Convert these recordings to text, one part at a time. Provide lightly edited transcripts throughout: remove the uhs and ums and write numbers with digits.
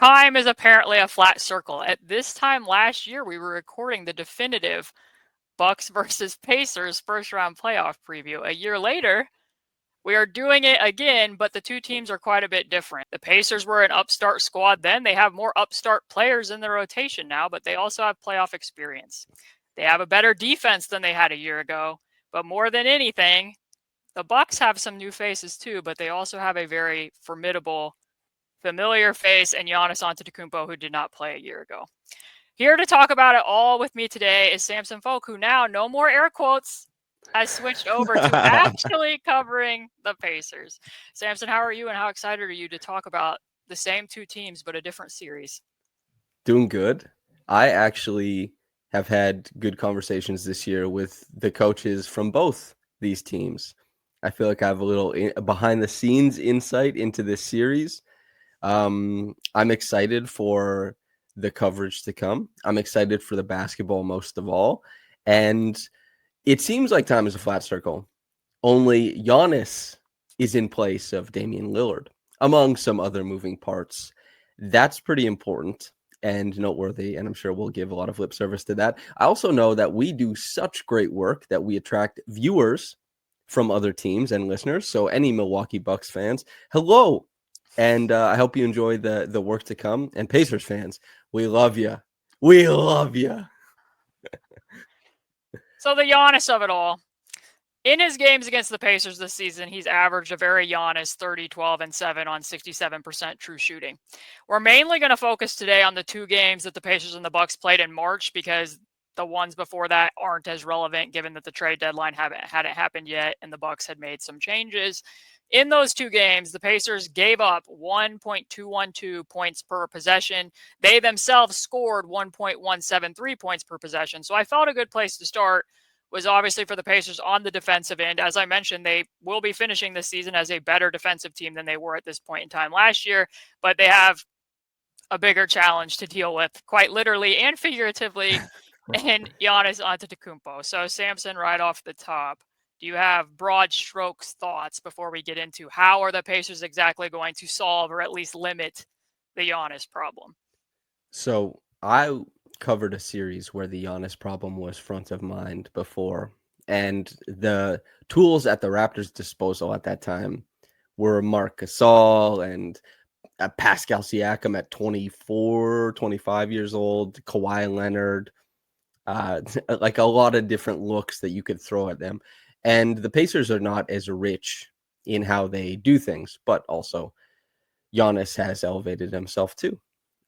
Time is apparently a flat circle. At this time last year, we were recording the definitive Bucks versus Pacers first round playoff preview. A year later, we are doing it again, but the two teams are quite a bit different. The Pacers were an upstart squad then. They have more upstart players in their rotation now, but they also have playoff experience. They have a better defense than they had a year ago, but more than anything, the Bucks have some new faces too, but they also have a very formidable, familiar face in Giannis Antetokounmpo, who did not play a year ago. Here to talk about it all with me today is Samson Folk, who now, no more air quotes, has switched over to actually covering the Pacers. Samson, how are you, and how excited are you to talk about the same two teams but a different series? Doing good. I actually have had good conversations this year with the coaches from both these teams. I feel like I have a little behind the scenes insight into this series. I'm excited for the coverage to come. I'm excited for the basketball most of all. And it seems like time is a flat circle. Only Giannis is in place of Damian Lillard, among some other moving parts. That's pretty important and noteworthy, and I'm sure we'll give a lot of lip service to that. I also know that we do such great work that we attract viewers from other teams and listeners. So any Milwaukee Bucks fans, hello, and I hope you enjoy the work to come. And Pacers fans, we love you. We love you. So the Giannis of it all. In his games against the Pacers this season, he's averaged a very Giannis 30, 12, and 7 on 67% true shooting. We're mainly going to focus today on the two games that the Pacers and the Bucks played in March, because the ones before that aren't as relevant, given that the trade deadline hadn't happened yet and the Bucks had made some changes. In those two games, the Pacers gave up 1.212 points per possession. They themselves scored 1.173 points per possession. So I felt a good place to start was obviously for the Pacers on the defensive end. As I mentioned, they will be finishing this season as a better defensive team than they were at this point in time last year, but they have a bigger challenge to deal with, quite literally and figuratively, in Giannis Antetokounmpo. So, Samson, right off the top, do you have broad strokes thoughts before we get into how are the Pacers exactly going to solve or at least limit the Giannis problem? So I covered a series where the Giannis problem was front of mind before, and the tools at the Raptors' disposal at that time were Marc Gasol and Pascal Siakam at 24, 25 years old, Kawhi Leonard, like a lot of different looks that you could throw at them. And the Pacers are not as rich in how they do things, but also Giannis has elevated himself too.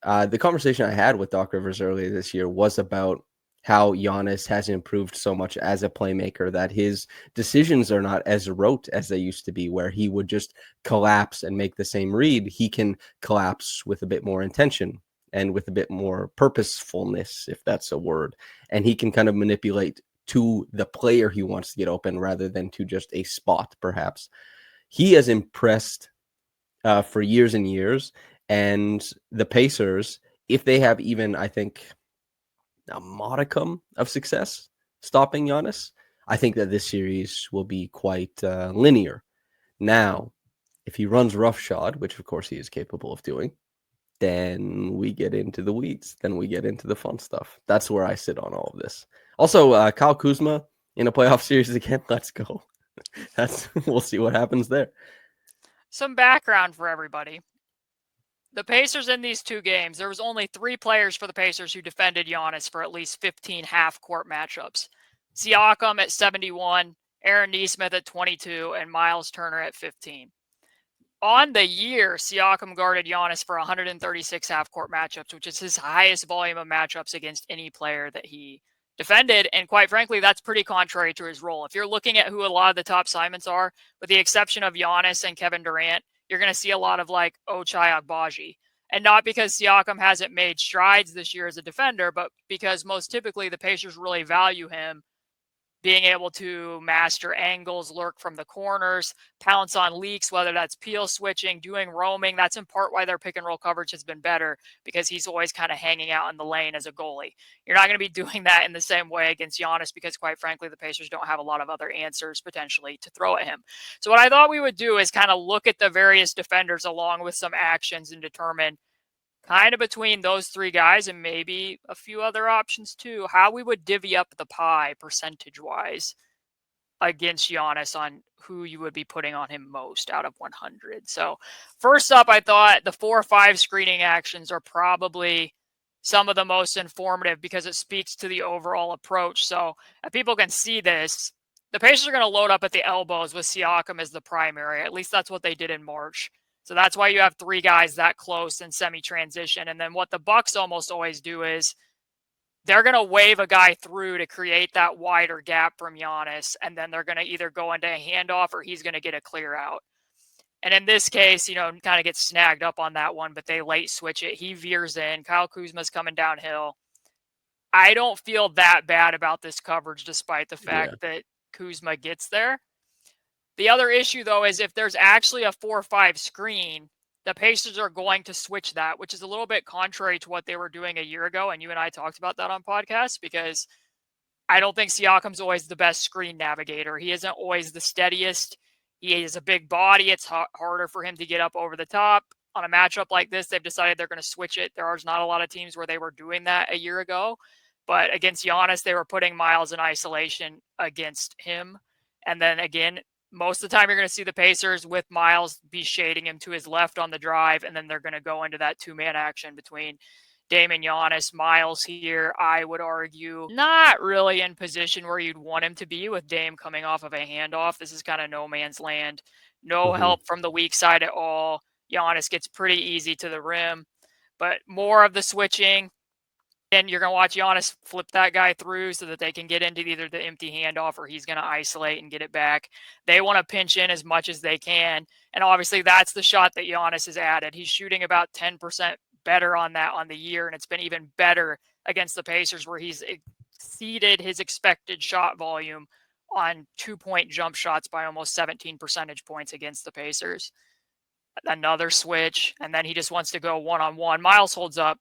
The conversation I had with Doc Rivers earlier this year was about how Giannis has improved so much as a playmaker that his decisions are not as rote as they used to be, where he would just collapse and make the same read. He can collapse with a bit more intention and with a bit more purposefulness, if that's a word. And he can kind of manipulate to the player he wants to get open rather than to just a spot, perhaps. He has impressed for years and years. And the Pacers, if they have even, I think, a modicum of success stopping Giannis, I think that this series will be quite linear. Now, if he runs roughshod, which of course he is capable of doing, then we get into the weeds. Then we get into the fun stuff. That's where I sit on all of this. Also, Kyle Kuzma in a playoff series again. Let's go. We'll see what happens there. Some background for everybody. The Pacers in these two games, there was only 3 players for the Pacers who defended Giannis for at least 15 half-court matchups. Siakam at 71, Aaron Nesmith at 22, and Miles Turner at 15. On the year, Siakam guarded Giannis for 136 half-court matchups, which is his highest volume of matchups against any player that he defended. And quite frankly, that's pretty contrary to his role. If you're looking at who a lot of the top assignments are, with the exception of Giannis and Kevin Durant, you're going to see a lot of like Ochai Agbaji. And not because Siakam hasn't made strides this year as a defender, but because most typically the Pacers really value him being able to master angles, lurk from the corners, pounce on leaks, whether that's peel switching, doing roaming. That's in part why their pick and roll coverage has been better, because he's always kind of hanging out in the lane as a goalie. You're not going to be doing that in the same way against Giannis, because quite frankly, the Pacers don't have a lot of other answers potentially to throw at him. So what I thought we would do is kind of look at the various defenders along with some actions and determine kind of between those three guys and maybe a few other options too, how we would divvy up the pie percentage-wise against Giannis on who you would be putting on him most out of 100. So first up, I thought the 4 or 5 screening actions are probably some of the most informative because it speaks to the overall approach. So if people can see this, the Pacers are going to load up at the elbows with Siakam as the primary. At least that's what they did in March. So that's why you have 3 guys that close in semi-transition. And then what the Bucks almost always do is they're going to wave a guy through to create that wider gap from Giannis, and then they're going to either go into a handoff or he's going to get a clear out. And in this case, kind of gets snagged up on that one, but they late switch it. He veers in. Kyle Kuzma's coming downhill. I don't feel that bad about this coverage, despite the fact that Kuzma gets there. The other issue, though, is if there's actually a 4-5 screen, the Pacers are going to switch that, which is a little bit contrary to what they were doing a year ago. And you and I talked about that on podcasts because I don't think Siakam's always the best screen navigator. He isn't always the steadiest. He has a big body. It's harder for him to get up over the top. On a matchup like this, they've decided they're going to switch it. There's not a lot of teams where they were doing that a year ago. But against Giannis, they were putting Miles in isolation against him. And then again, most of the time you're going to see the Pacers with Miles be shading him to his left on the drive, and then they're going to go into that 2-man action between Dame and Giannis. Miles here, I would argue, not really in position where you'd want him to be with Dame coming off of a handoff. This is kind of no man's land. No help from the weak side at all. Giannis gets pretty easy to the rim, but more of the switching. And you're going to watch Giannis flip that guy through so that they can get into either the empty handoff or he's going to isolate and get it back. They want to pinch in as much as they can. And obviously that's the shot that Giannis has added. He's shooting about 10% better on that on the year. And it's been even better against the Pacers where he's exceeded his expected shot volume on 2-point jump shots by almost 17 percentage points against the Pacers. Another switch. And then he just wants to go one-on-one. Miles holds up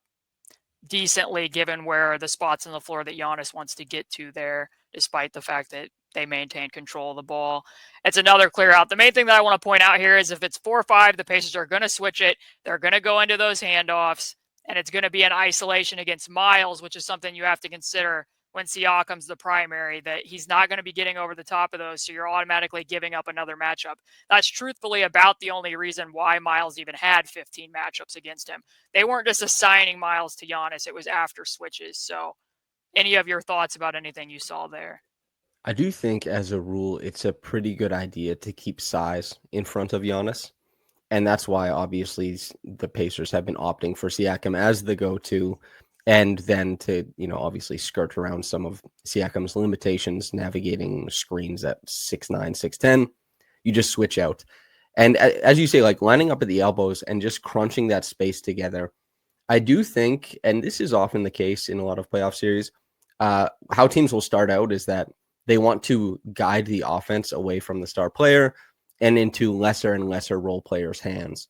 decently given where the spots on the floor that Giannis wants to get to there, despite the fact that they maintain control of the ball. It's another clear out. The main thing that I want to point out here is if it's 4-5, the Pacers are going to switch it. They're going to go into those handoffs, and it's going to be an isolation against Miles, which is something you have to consider when Siakam's the primary, that he's not going to be getting over the top of those, so you're automatically giving up another matchup. That's truthfully about the only reason why Miles even had 15 matchups against him. They weren't just assigning Miles to Giannis. It was after switches. So any of your thoughts about anything you saw there? I do think as a rule, it's a pretty good idea to keep size in front of Giannis. And that's why obviously the Pacers have been opting for Siakam as the go-to, and then to, obviously skirt around some of Siakam's limitations, navigating screens at 6'9", 6'10". You just switch out. And as you say, like lining up at the elbows and just crunching that space together. I do think, and this is often the case in a lot of playoff series, how teams will start out is that they want to guide the offense away from the star player and into lesser and lesser role players' hands.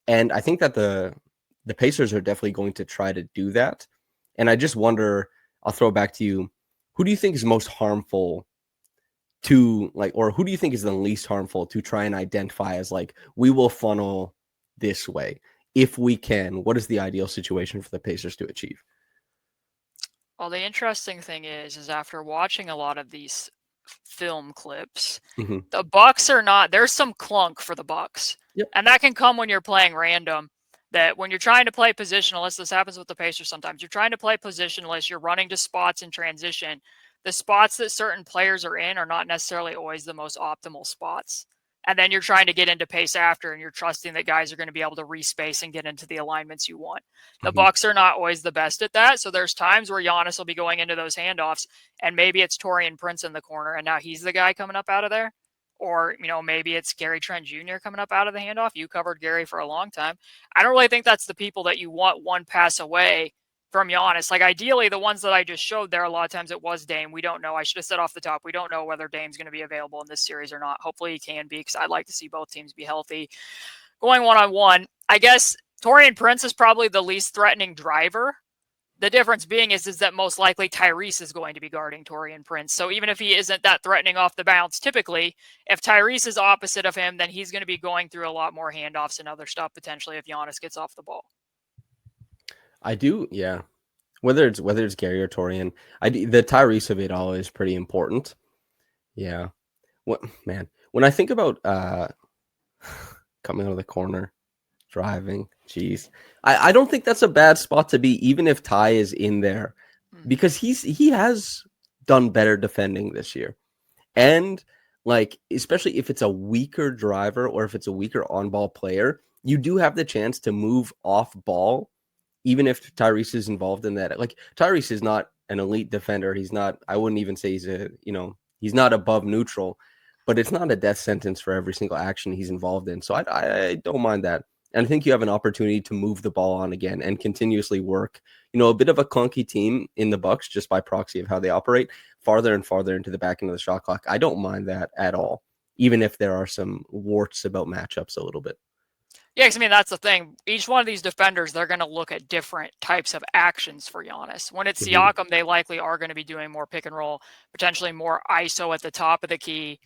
And I think that the Pacers are definitely going to try to do that. And I just wonder, I'll throw it back to you, who do you think is most harmful to, or who do you think is the least harmful to try and identify as we will funnel this way? If we can, what is the ideal situation for the Pacers to achieve? Well, the interesting thing is after watching a lot of these film clips, the Bucks are not, there's some clunk for the Bucks. Yep. And that can come when you're playing random. That when you're trying to play positionless, this happens with the Pacers sometimes. You're trying to play positionless, you're running to spots in transition. The spots that certain players are in are not necessarily always the most optimal spots. And then you're trying to get into pace after, and you're trusting that guys are going to be able to respace and get into the alignments you want. The Bucks are not always the best at that. So there's times where Giannis will be going into those handoffs, and maybe it's Taurean Prince in the corner, and now he's the guy coming up out of there. Or, maybe it's Gary Trent Jr. coming up out of the handoff. You covered Gary for a long time. I don't really think that's the people that you want one pass away from Giannis. Ideally, the ones that I just showed there, a lot of times it was Dame. We don't know. I should have said off the top, we don't know whether Dame's going to be available in this series or not. Hopefully he can be, because I'd like to see both teams be healthy. Going one-on-one, I guess Taurean Prince is probably the least threatening driver. The difference being is that most likely Tyrese is going to be guarding Taurean Prince. So even if he isn't that threatening off the bounce, typically, if Tyrese is opposite of him, then he's going to be going through a lot more handoffs and other stuff potentially if Giannis gets off the ball. I do, yeah. Whether it's Gary or Torian, the Tyrese of it all is pretty important. Yeah. What man? When I think about coming out of the corner, driving, jeez, I don't think that's a bad spot to be, even if Ty is in there, because he has done better defending this year. And like, especially if it's a weaker driver or if it's a weaker on-ball player, you do have the chance to move off ball, even if Tyrese is involved in that. Like, Tyrese is not an elite defender. He's not, I wouldn't even say he's not above neutral, but it's not a death sentence for every single action he's involved in. So I don't mind that. And I think you have an opportunity to move the ball on again and continuously work, a bit of a clunky team in the Bucks just by proxy of how they operate, farther and farther into the back end of the shot clock. I don't mind that at all, even if there are some warts about matchups a little bit. Yeah, because I mean, that's the thing. Each one of these defenders, they're going to look at different types of actions for Giannis. When it's Siakam, they likely are going to be doing more pick and roll, potentially more ISO at the top of the key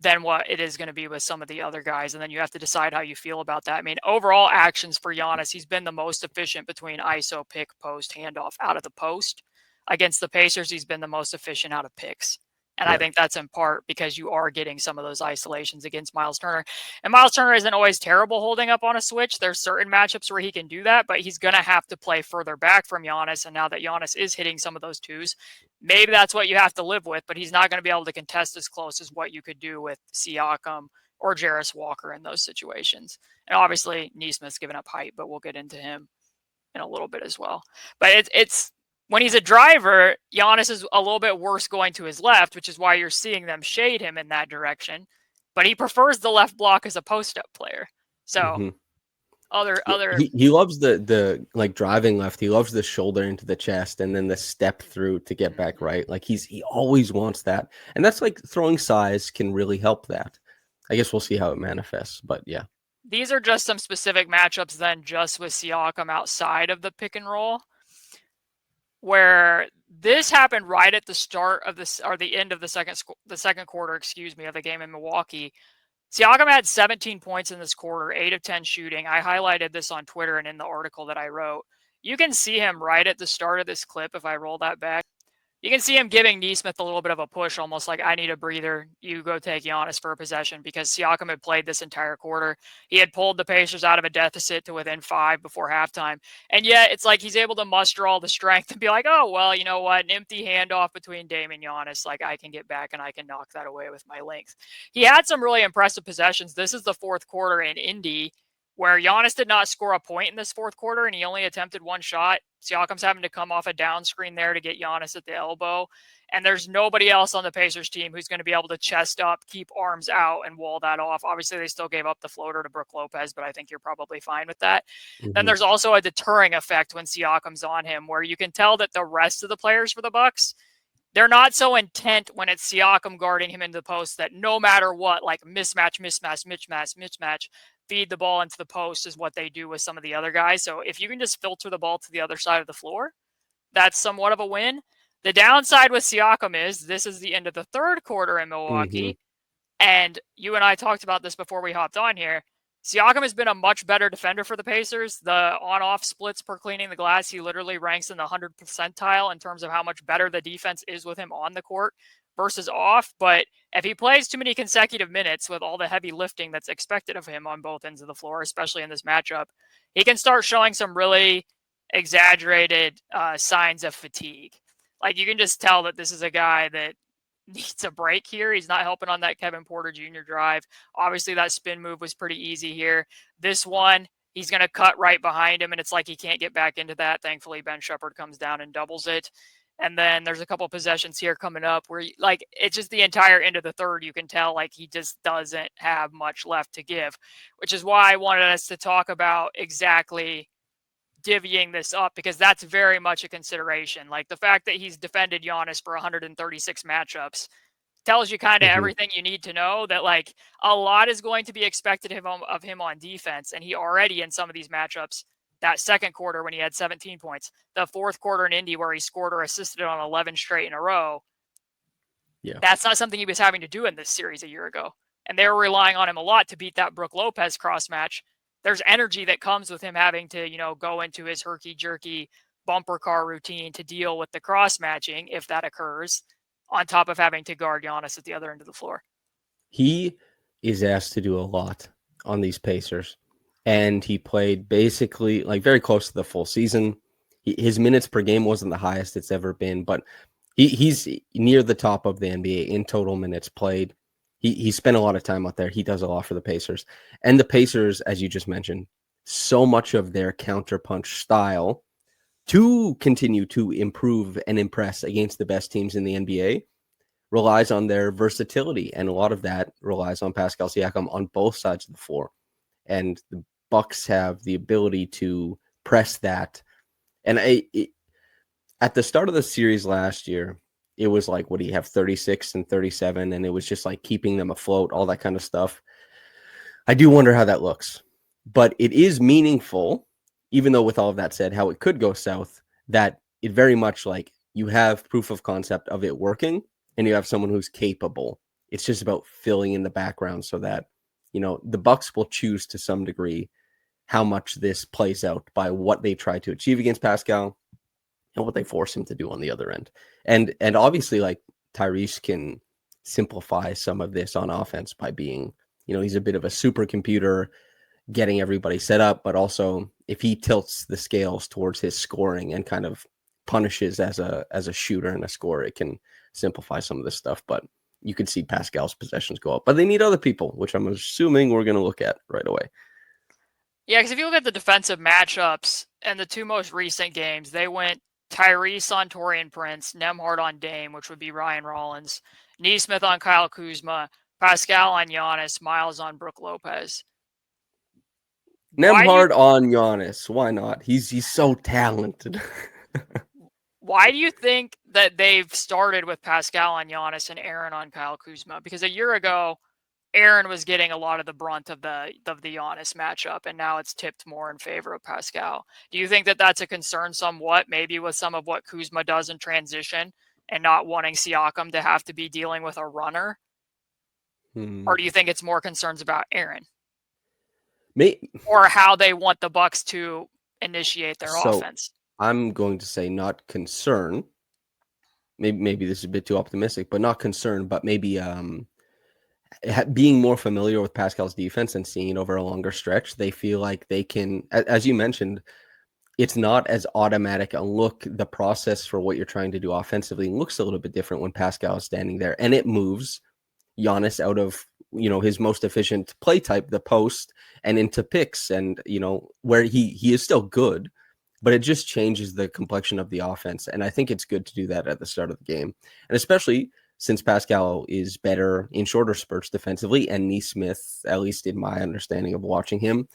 than what it is going to be with some of the other guys. And then you have to decide how you feel about that. I mean, overall actions for Giannis, he's been the most efficient between ISO, pick, post, handoff out of the post. Against the Pacers, he's been the most efficient out of picks. And I think that's in part because you are getting some of those isolations against Miles Turner. And Miles Turner isn't always terrible holding up on a switch. There's certain matchups where he can do that, but he's going to have to play further back from Giannis. And now that Giannis is hitting some of those twos, maybe that's what you have to live with, but he's not going to be able to contest as close as what you could do with Siakam or Jarace Walker in those situations. And obviously, Nesmith's given up height, but we'll get into him in a little bit as well. But it's when he's a driver, Giannis is a little bit worse going to his left, which is why you're seeing them shade him in that direction. But he prefers the left block as a post-up player. So other he loves the like driving left. He loves the shoulder into the chest and then the step through to get back right. Like he always wants that, and that's like throwing size can really help that. I guess we'll see how it manifests, but yeah. These are just some specific matchups then just with Siakam outside of the pick and roll, where this happened right at the start of this or the end of the second quarter, of the game in Milwaukee. Siakam had 17 points in this quarter, 8 of 10 shooting. I highlighted this on Twitter and in the article that I wrote. You can see him right at the start of this clip if I roll that back. You can see him giving Nesmith a little bit of a push, almost like, I need a breather. You go take Giannis for a possession, because Siakam had played this entire quarter. He had pulled the Pacers out of a deficit to within 5 before halftime. And yet it's like he's able to muster all the strength and be like, oh, well, you know what? An empty handoff between Dame and Giannis. Like, I can get back and I can knock that away with my length. He had some really impressive possessions. This is the fourth quarter in Indy, where Giannis did not score a point in this fourth quarter and he only attempted one shot. Siakam's having to come off a down screen there to get Giannis at the elbow. And there's nobody else on the Pacers team who's going to be able to chest up, keep arms out, and wall that off. Obviously, they still gave up the floater to Brook Lopez, but I think you're probably fine with that. Then there's also a deterring effect when Siakam's on him, where you can tell that the rest of the players for the Bucks, they're not so intent when it's Siakam guarding him into the post that no matter what, like mismatch, feed the ball into the post is what they do with some of the other guys. So if you can just filter the ball to the other side of the floor, that's somewhat of a win. The downside with Siakam is this is the end of the third quarter in Milwaukee. And you and I talked about this before we hopped on here. Siakam has been a much better defender for the Pacers. The on-off splits per cleaning the glass, he literally ranks in the 100th percentile in terms of how much better the defense is with him on the court versus off. But if he plays too many consecutive minutes with all the heavy lifting that's expected of him on both ends of the floor, especially in this matchup, he can start showing some really exaggerated signs of fatigue. Like, you can just tell that this is a guy that needs a break here. He's not helping on that Kevin Porter Jr. drive. Obviously, that spin move was pretty easy here. This one, he's going to cut right behind him, and it's like he can't get back into that. Thankfully, Ben Shepherd comes down and doubles it. And then there's a couple possessions here coming up where, like, it's just the entire end of the third. You can tell, like, he just doesn't have much left to give, which is why I wanted us to talk about exactly divvying this up, because that's very much a consideration. Like, the fact that he's defended Giannis for 136 matchups tells you kind of everything you need to know, that like a lot is going to be expected of him on defense. And he already, in some of these matchups, that second quarter when he had 17 points, the fourth quarter in Indy where he scored or assisted on 11 straight in a row. Yeah, that's not something he was having to do in this series a year ago. And they were relying on him a lot to beat that Brook Lopez cross match. there's energy that comes with him having to, go into his herky-jerky bumper car routine to deal with the cross-matching, if that occurs, on top of having to guard Giannis at the other end of the floor. He is asked to do a lot on these Pacers, and he played basically like very close to the full season. His minutes per game wasn't the highest it's ever been, but he's near the top of the NBA in total minutes played. He spent a lot of time out there. He does a lot for the Pacers. And the Pacers, as you just mentioned, so much of their counterpunch style to continue to improve and impress against the best teams in the NBA relies on their versatility. And a lot of that relies on Pascal Siakam on both sides of the floor. And the Bucks have the ability to press that. And at the start of the series last year, it was like, what do you have, 36 and 37? And it was just like keeping them afloat, all that kind of stuff. I do wonder how that looks. But it is meaningful, even though with all of that said, how it could go south, that it very much like you have proof of concept of it working and you have someone who's capable. It's just about filling in the background so that, the Bucks will choose to some degree how much this plays out by what they try to achieve against Pascal and what they force him to do on the other end. And obviously, like, Tyrese can simplify some of this on offense by being, he's a bit of a supercomputer, getting everybody set up, but also if he tilts the scales towards his scoring and kind of punishes as a shooter and a scorer, it can simplify some of this stuff. But you could see Pascal's possessions go up. But they need other people, which I'm assuming we're going to look at right away. Yeah, because if you look at the defensive matchups and the two most recent games, they went Tyrese on Taurean Prince, Nembhard on Dame, which would be Ryan Rollins, Nesmith on Kyle Kuzma, Pascal on Giannis, Miles on Brook Lopez. Nembhard on Giannis. Why not? He's so talented. Why do you think that they've started with Pascal on Giannis and Aaron on Kyle Kuzma? Because a year ago, Aaron was getting a lot of the brunt of the Giannis matchup, and now it's tipped more in favor of Pascal. Do you think that that's a concern somewhat, maybe with some of what Kuzma does in transition and not wanting Siakam to have to be dealing with a runner? Or do you think it's more concerns about Aaron? Or how they want the Bucks to initiate their offense? I'm going to say not concern. Maybe this is a bit too optimistic, but not concern, but maybe being more familiar with Pascal's defense and seeing it over a longer stretch, they feel like they can, as you mentioned, it's not as automatic a look. The process for what you're trying to do offensively looks a little bit different when Pascal is standing there, and it moves Giannis out of, his most efficient play type, the post, and into picks, and, where he is still good, but it just changes the complexion of the offense. And I think it's good to do that at the start of the game. And especially since Pascal is better in shorter spurts defensively, and Nesmith, at least in my understanding of watching him,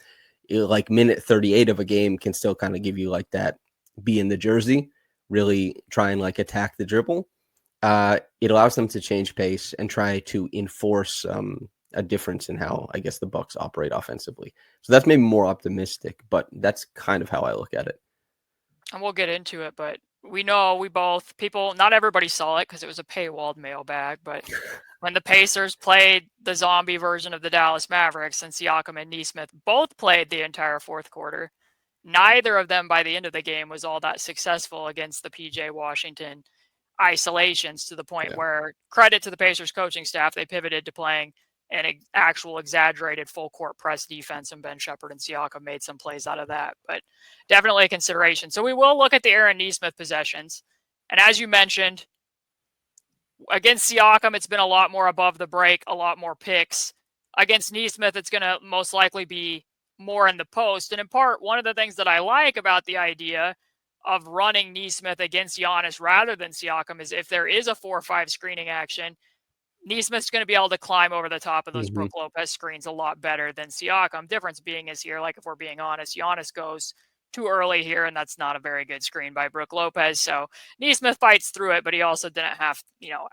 like minute 38 of a game can still kind of give you like that, be in the jersey, really try and like attack the dribble. It allows them to change pace and try to enforce a difference in how, I guess, the Bucks operate offensively. So that's maybe more optimistic, but that's kind of how I look at it. And we'll get into it, but we know not everybody saw it because it was a paywalled mailbag, but when the Pacers played the zombie version of the Dallas Mavericks and Siakam and Nesmith both played the entire fourth quarter, neither of them by the end of the game was all that successful against the PJ Washington isolations, to the point where, credit to the Pacers coaching staff, they pivoted to playing an actual exaggerated full court press defense, and Ben Shepherd and Siakam made some plays out of that, but definitely a consideration. So we will look at the Aaron Nesmith possessions. And as you mentioned, against Siakam, it's been a lot more above the break, a lot more picks. Against Nesmith, it's going to most likely be more in the post. And in part, one of the things that I like about the idea of running Nesmith against Giannis rather than Siakam is if there is a 4-5 screening action, Nesmith's going to be able to climb over the top of those Brook Lopez screens a lot better than Siakam. Difference being is here, like if we're being honest, Giannis goes too early here, and that's not a very good screen by Brook Lopez. So Nesmith fights through it, but he also didn't have,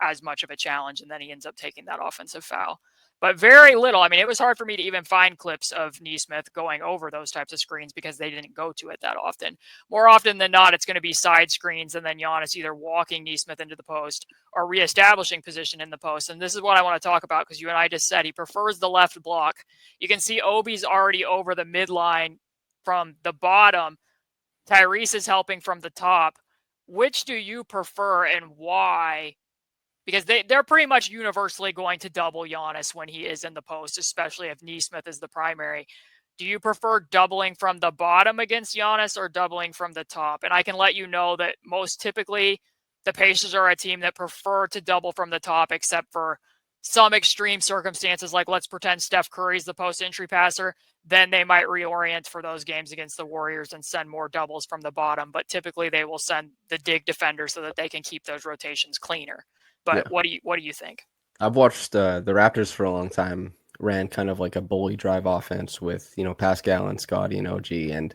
as much of a challenge, and then he ends up taking that offensive foul. but very little. I mean, it was hard for me to even find clips of Nesmith going over those types of screens because they didn't go to it that often. More often than not, it's going to be side screens and then Giannis either walking Nesmith into the post or reestablishing position in the post. And this is what I want to talk about because you and I just said he prefers the left block. You can see Obi's already over the midline from the bottom. Tyrese is helping from the top. Which do you prefer and why? Because they're pretty much universally going to double Giannis when he is in the post, especially if Nesmith is the primary. Do you prefer doubling from the bottom against Giannis or doubling from the top? And I can let you know that most typically the Pacers are a team that prefer to double from the top, except for some extreme circumstances, like let's pretend Steph Curry's the post entry passer. Then they might reorient for those games against the Warriors and send more doubles from the bottom. But typically they will send the dig defender so that they can keep those rotations cleaner. But Yeah. what do you think? I've watched the Raptors for a long time, ran kind of like a bully drive offense with, Pascal and Scotty and OG, and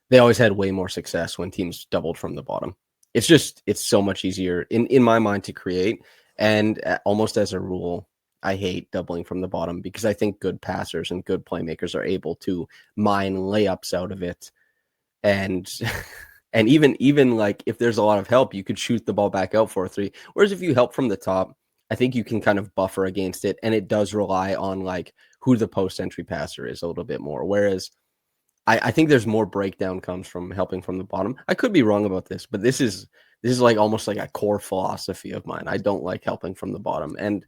they always had way more success when teams doubled from the bottom. It's so much easier in my mind to create. And almost as a rule, I hate doubling from the bottom because I think good passers and good playmakers are able to mine layups out of it. And and even like if there's a lot of help, you could shoot the ball back out for a three. Whereas if you help from the top, I think you can kind of buffer against it, and it does rely on like who the post entry passer is a little bit more. Whereas I think there's more breakdown comes from helping from the bottom. I could be wrong about this, but this is like almost like a core philosophy of mine. I don't like helping from the bottom, and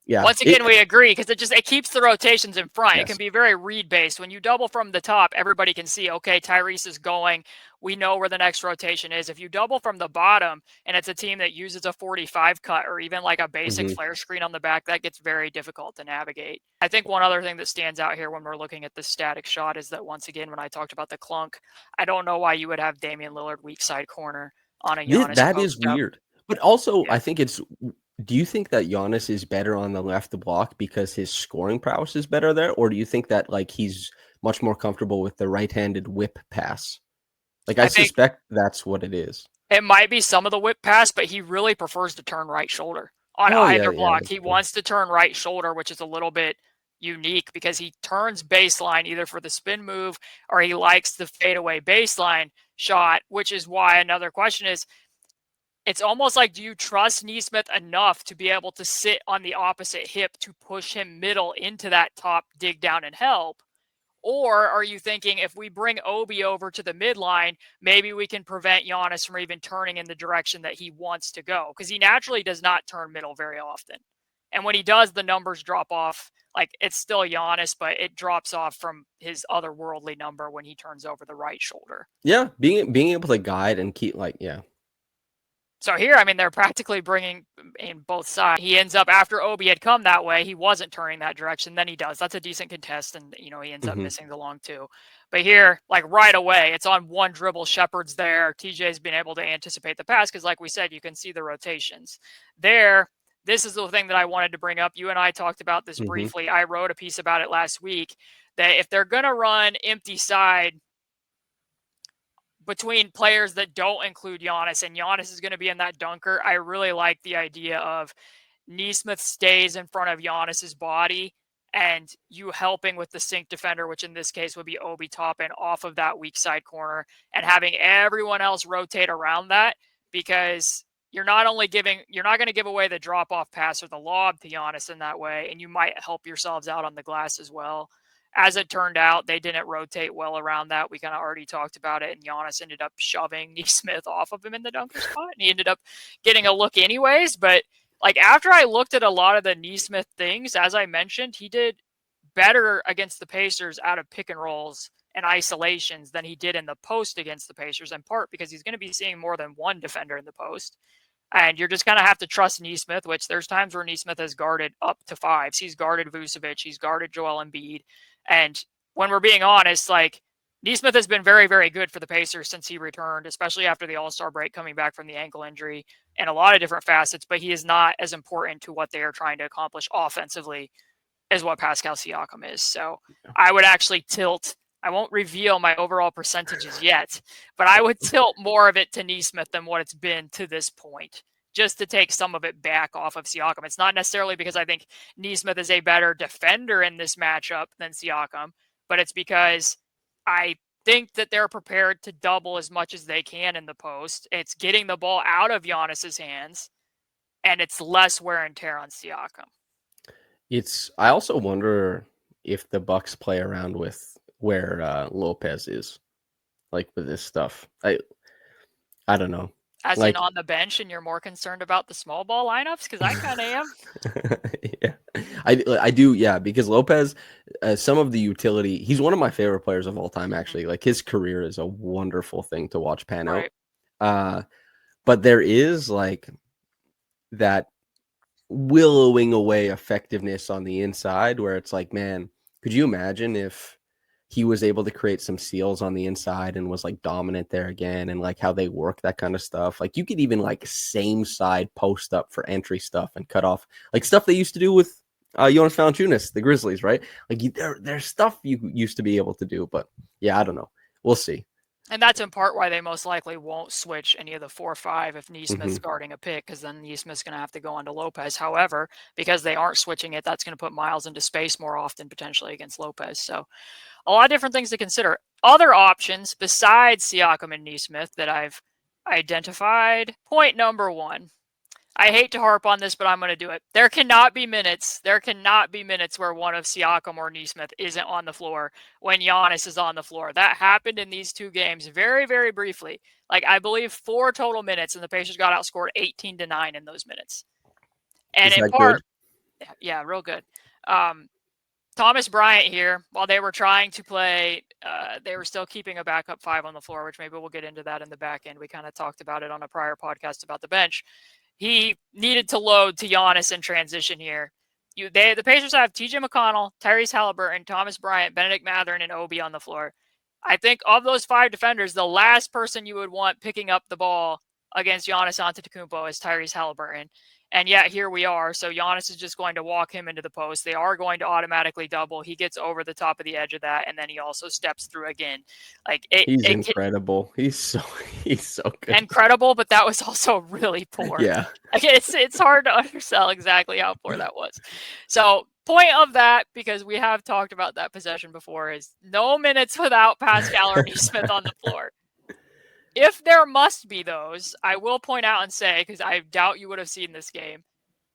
yeah. Once again, we agree because it keeps the rotations in front. Yes. It can be very read based. When you double from the top, everybody can see, okay, Tyrese is going. We know where the next rotation is. If you double from the bottom and it's a team that uses a 45 cut or even like a basic flare screen on the back, that gets very difficult to navigate. I think one other thing that stands out here when we're looking at the static shot is that once again, when I talked about the clunk, I don't know why you would have Damian Lillard weak side corner on a Giannis That post is up. weird. But also, Yeah. I think do you think that Giannis is better on the left block because his scoring prowess is better there? Or do you think that like he's much more comfortable with the right-handed whip pass? Like I think suspect that's what it is. it might be some of the whip pass, but he really prefers to turn right shoulder on Oh, either yeah, block. that's He true. wants to turn right shoulder, which is a little bit unique because he turns baseline either for the spin move or he likes the fadeaway baseline shot, which is why another question is, it's almost like, do you trust Nesmith enough to be able to sit on the opposite hip to push him middle into that top dig down and help? Or are you thinking if we bring Obi over to the midline, maybe we can prevent Giannis from even turning in the direction that he wants to go? Because he naturally does not turn middle very often. And when he does, the numbers drop off. Like it's still Giannis, but it drops off from his otherworldly number when he turns over the right shoulder. Yeah, being able to guide and keep yeah. So here, I mean, they're practically bringing in both sides. He ends up, after Obi had come that way, he wasn't turning that direction. Then he does. That's a decent contest, and, he ends up missing the long two. But here, like right away, it's on one dribble. Shepard's there. TJ's been able to anticipate the pass because, like we said, you can see the rotations. There, this is the thing that I wanted to bring up. You and I talked about this briefly. I wrote a piece about it last week, that if they're going to run empty side between players that don't include Giannis, and Giannis is going to be in that dunker, I really like the idea of Nesmith stays in front of Giannis's body and you helping with the sink defender, which in this case would be Obi Toppin, off of that weak side corner and having everyone else rotate around that, because you're not going to give away the drop off pass or the lob to Giannis in that way, and you might help yourselves out on the glass as well. As it turned out, they didn't rotate well around that. We kind of already talked about it, and Giannis ended up shoving Nesmith off of him in the dunker spot, and he ended up getting a look anyways. But like after I looked at a lot of the Nesmith things, as I mentioned, he did better against the Pacers out of pick and rolls and isolations than he did in the post against the Pacers, in part because he's going to be seeing more than one defender in the post. And you're just going to have to trust Nesmith, which there's times where Nesmith has guarded up to fives. He's guarded Vucevic. He's guarded Joel Embiid. And when we're being honest, like Nesmith has been very, very good for the Pacers since he returned, especially after the All-Star break, coming back from the ankle injury and a lot of different facets, but he is not as important to what they are trying to accomplish offensively as what Pascal Siakam is. So I would actually tilt. I won't reveal my overall percentages yet, but I would tilt more of it to Nesmith than what it's been to this point, just to take some of it back off of Siakam. It's not necessarily because I think Nesmith is a better defender in this matchup than Siakam, but it's because I think that they're prepared to double as much as they can in the post. It's getting the ball out of Giannis's hands, and it's less wear and tear on Siakam. I also wonder if the Bucks play around with where Lopez is, like with this stuff. I don't know. As Like, in on the bench, and you're more concerned about the small ball lineups? Because I kind of am. yeah, I do. Yeah, because Lopez, some of the utility, he's one of my favorite players of all time, actually. Like, his career is a wonderful thing to watch pan out. Right. But there is like that willowing away effectiveness on the inside where it's like, man, could you imagine if he was able to create some seals on the inside and was like dominant there again, and like how they work that kind of stuff. Like, you could even like same side post up for entry stuff and cut off, like stuff they used to do with Jonas Valanciunas, the Grizzlies, right? Like, there's stuff you used to be able to do, but yeah, I don't know. We'll see. And that's in part why they most likely won't switch any of the 4-5 if Nesmith's guarding a pick, because then Nesmith's going to have to go on to Lopez. However, because they aren't switching it, that's going to put Miles into space more often potentially against Lopez. So a lot of different things to consider. Other options besides Siakam and Nesmith that I've identified. Point number one. I hate to harp on this, but I'm going to do it. There cannot be minutes where one of Siakam or Nesmith isn't on the floor when Giannis is on the floor. That happened in these two games very, very briefly. Like, I believe 4 total minutes, and the Pacers got outscored 18-9 in those minutes. And Is in that part, good? yeah, real good. Thomas Bryant here, while they were trying to play, they were still keeping a backup 5 on the floor, which maybe we'll get into that in the back end. We kind of talked about it on a prior podcast about the bench. He needed to load to Giannis in transition here. The Pacers have TJ McConnell, Tyrese Haliburton, Thomas Bryant, Bennedict Mathurin, and Obi on the floor. I think of those 5 defenders, the last person you would want picking up the ball against Giannis Antetokounmpo is Tyrese Haliburton. And yet here we are. So Giannis is just going to walk him into the post. They are going to automatically double. He gets over the top of the edge of that, and then he also steps through again. Like He's incredible. He's so good. Incredible, but that was also really poor. Yeah. Like, it's hard to undersell exactly how poor that was. So point of that, because we have talked about that possession before, is no minutes without Pascal or Nesmith on the floor. If there must be those, I will point out and say, because I doubt you would have seen this game,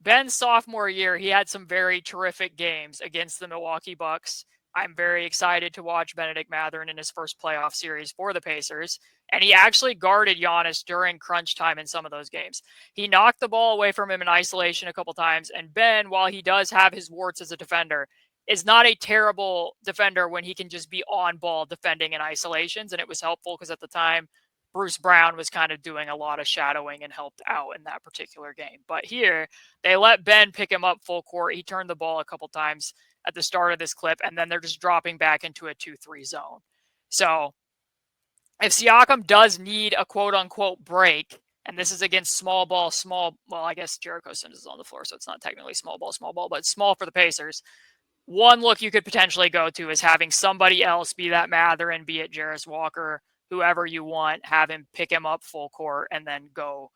Ben's sophomore year, he had some very terrific games against the Milwaukee Bucks. I'm very excited to watch Bennedict Mathurin in his first playoff series for the Pacers. And he actually guarded Giannis during crunch time in some of those games. He knocked the ball away from him in isolation a couple times. And Ben, while he does have his warts as a defender, is not a terrible defender when he can just be on ball defending in isolations. And it was helpful because at the time, Bruce Brown was kind of doing a lot of shadowing and helped out in that particular game. But here, they let Ben pick him up full court. He turned the ball a couple times at the start of this clip, and then they're just dropping back into a 2-3 zone. So if Siakam does need a quote-unquote break, and this is against well, I guess Jericho Sims is on the floor, so it's not technically small ball, but it's small for the Pacers. One look you could potentially go to is having somebody else, be that Mathurin, be it Jarace Walker, whoever you want, have him pick him up full court and then go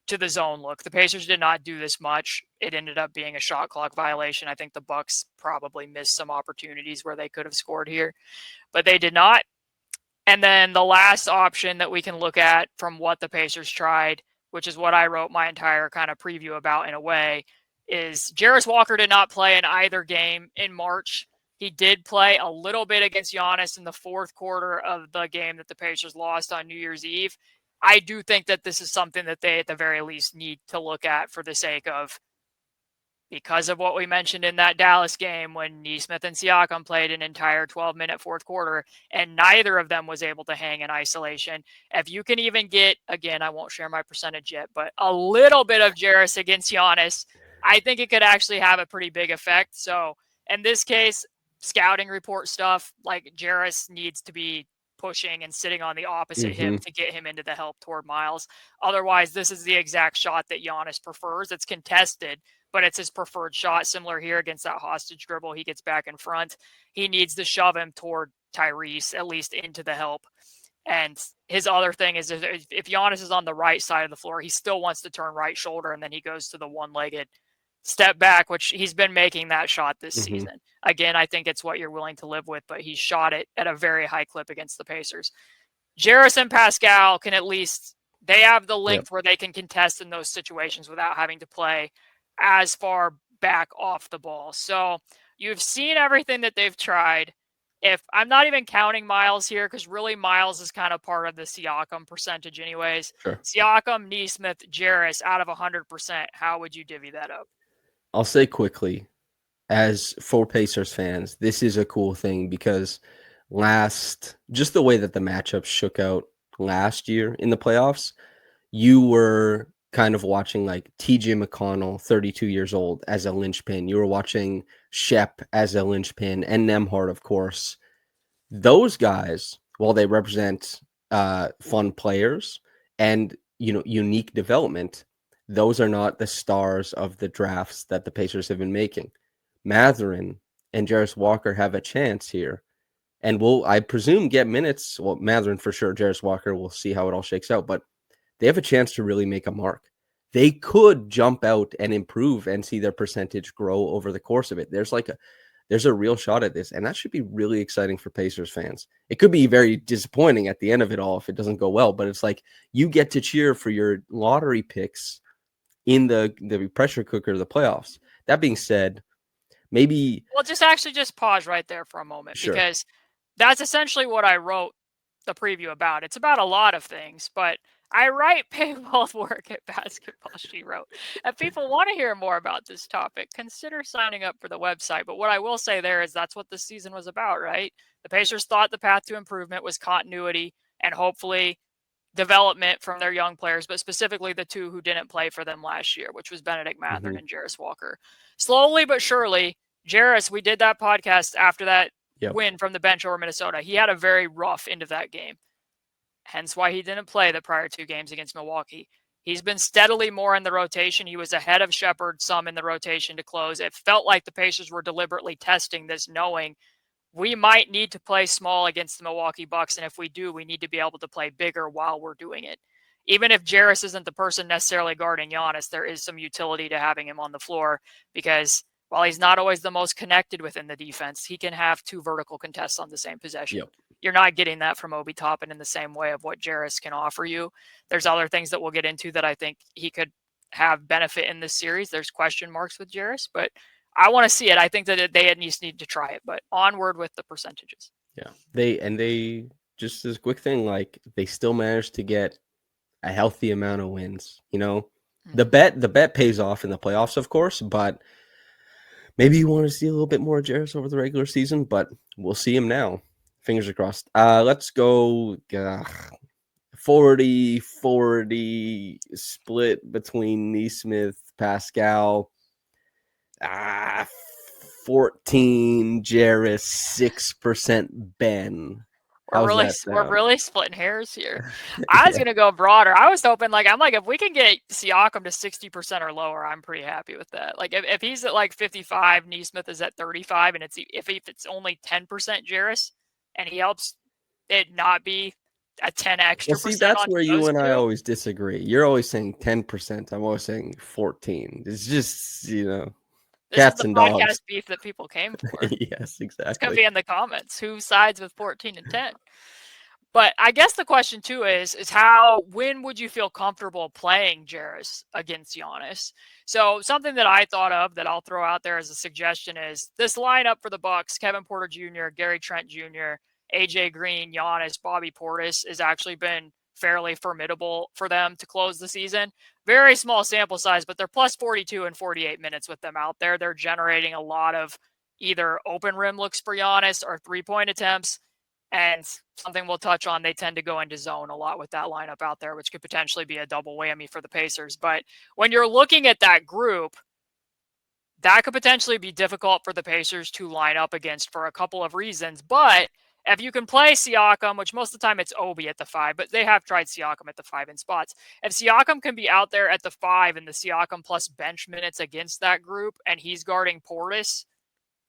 to the zone look. The Pacers did not do this much. It ended up being a shot clock violation. I think the Bucks probably missed some opportunities where they could have scored here, but they did not. And then the last option that we can look at from what the Pacers tried, which is what I wrote my entire kind of preview about in a way, is Jarace Walker did not play in either game in March. He did play a little bit against Giannis in the fourth quarter of the game that the Pacers lost on New Year's Eve. I do think that this is something that they, at the very least, need to look at for the sake of, because of what we mentioned in that Dallas game when Nesmith and Siakam played an entire 12-minute fourth quarter and neither of them was able to hang in isolation. If you can even get, again, I won't share my percentage yet, but a little bit of Jarace against Giannis, I think it could actually have a pretty big effect. So in this case, scouting report stuff, like Jarace needs to be pushing and sitting on the opposite hip to get him into the help toward Miles. Otherwise, this is the exact shot that Giannis prefers. It's contested, but it's his preferred shot. Similar here against that hostage dribble. He gets back in front. He needs to shove him toward Tyrese, at least into the help. And his other thing is if Giannis is on the right side of the floor, he still wants to turn right shoulder, and then he goes to the one-legged step back, which he's been making that shot this season. Again, I think it's what you're willing to live with, but he shot it at a very high clip against the Pacers. Jarace and Pascal can at least, they have the length where they can contest in those situations without having to play as far back off the ball. So you've seen everything that they've tried. If I'm not even counting Miles here, because really Miles is kind of part of the Siakam percentage anyways. Sure. Siakam, Nesmith, Jarace out of 100%, how would you divvy that up? I'll say quickly, as for Pacers fans, this is a cool thing because just the way that the matchups shook out last year in the playoffs, you were kind of watching like TJ McConnell, 32 years old, as a linchpin. You were watching Shep as a linchpin, and Nembhard, of course. Those guys, while they represent fun players and unique development, those are not the stars of the drafts that the Pacers have been making. Mathurin and Jarace Walker have a chance here, and will, I presume, get minutes. Well, Mathurin for sure. Jarace Walker, we'll see how it all shakes out, but they have a chance to really make a mark. They could jump out and improve and see their percentage grow over the course of it. There's a real shot at this, and that should be really exciting for Pacers fans. It could be very disappointing at the end of it all if it doesn't go well, but it's like you get to cheer for your lottery picks in the pressure cooker of the playoffs. That being said, maybe... Well, just pause right there for a moment, sure. Because that's essentially what I wrote the preview about. It's about a lot of things, but I write paywall work at Basketball She Wrote. If people want to hear more about this topic, consider signing up for the website. But what I will say there is that's what this season was about, right? The Pacers thought the path to improvement was continuity and hopefully development from their young players, but specifically the two who didn't play for them last year, which was Bennedict Mathurin and Jarace Walker. Slowly but surely, Jarace, we did that podcast after that win from the bench over Minnesota. He had a very rough end of that game, hence why he didn't play the prior two games against Milwaukee. He's been steadily more in the rotation. He was ahead of Shepard some in the rotation to close. It felt like the Pacers were deliberately testing this, knowing we might need to play small against the Milwaukee Bucks, and if we do, we need to be able to play bigger while we're doing it. Even if Jarace isn't the person necessarily guarding Giannis, there is some utility to having him on the floor because while he's not always the most connected within the defense, he can have two vertical contests on the same possession. You're not getting that from Obi Toppin in the same way of what Jarace can offer you. There's other things that we'll get into that I think he could have benefit in this series. There's question marks with Jarace, but I want to see it. I think that they at least need to try it, but onward with the percentages. Yeah. They just this quick thing, like they still managed to get a healthy amount of wins. The bet pays off in the playoffs, of course, but maybe you want to see a little bit more of Jarace over the regular season, but we'll see him now. Fingers crossed. Let's go 40-40 split between Nesmith, Pascal. 14 Jarace, 6% Ben. We're really splitting hairs here. I was gonna go broader. I was hoping if we can get Siakam to 60% or lower, I'm pretty happy with that. Like if he's at 55, Nesmith is at 35, and if it's only 10% Jarace, and he helps it not be a 10 extra. Well, see, that's where you and I always disagree. You're always saying 10%. I'm always saying 14. It's just cats and dogs. Podcast beef that people came for. Yes, exactly. It's going to be in the comments. Who sides with 14 and 10? But I guess the question, too, is when would you feel comfortable playing Jarace against Giannis? So something that I thought of that I'll throw out there as a suggestion is this lineup for the Bucks: Kevin Porter Jr., Gary Trent Jr., AJ Green, Giannis, Bobby Portis has actually been fairly formidable for them to close the season. Very small sample size, but they're plus 42 and 48 minutes with them out there. They're generating a lot of either open rim looks for Giannis or three-point attempts. And something we'll touch on, they tend to go into zone a lot with that lineup out there, which could potentially be a double whammy for the Pacers. But when you're looking at that group, that could potentially be difficult for the Pacers to line up against for a couple of reasons. But if you can play Siakam, which most of the time it's Obi at the 5, but they have tried Siakam at the 5 in spots. If Siakam can be out there at the 5 and the Siakam plus bench minutes against that group, and he's guarding Portis,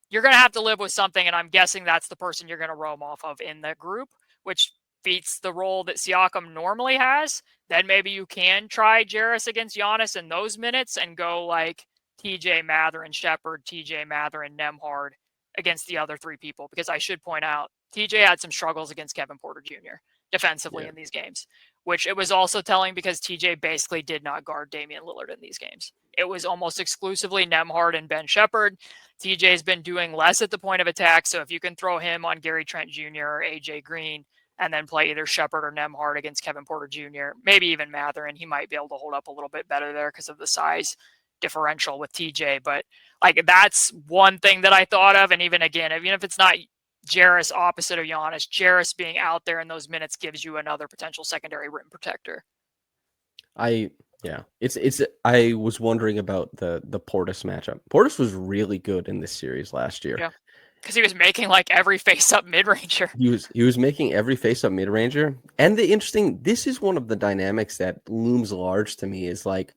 you're going to have to live with something, and I'm guessing that's the person you're going to roam off of in the group, which beats the role that Siakam normally has, then maybe you can try Jarace against Giannis in those minutes and go like TJ Mathurin Shepard, TJ Mathurin Nembhard against the other three people. Because I should point out, TJ had some struggles against Kevin Porter Jr. defensively in these games, which it was also telling because TJ basically did not guard Damian Lillard in these games. It was almost exclusively Nembhard and Ben Shepard. TJ's been doing less at the point of attack, so if you can throw him on Gary Trent Jr. or AJ Green and then play either Shepard or Nembhard against Kevin Porter Jr., maybe even Mathurin, he might be able to hold up a little bit better there because of the size differential with TJ. But like that's one thing that I thought of. And even if it's not Jarace opposite of Giannis, Jarace being out there in those minutes gives you another potential secondary rim protector. I was wondering about the Portis matchup. Portis was really good in this series last year. Yeah. Because he was making like every face-up mid-ranger. He was making every face-up mid-ranger. And this is one of the dynamics that looms large to me is like,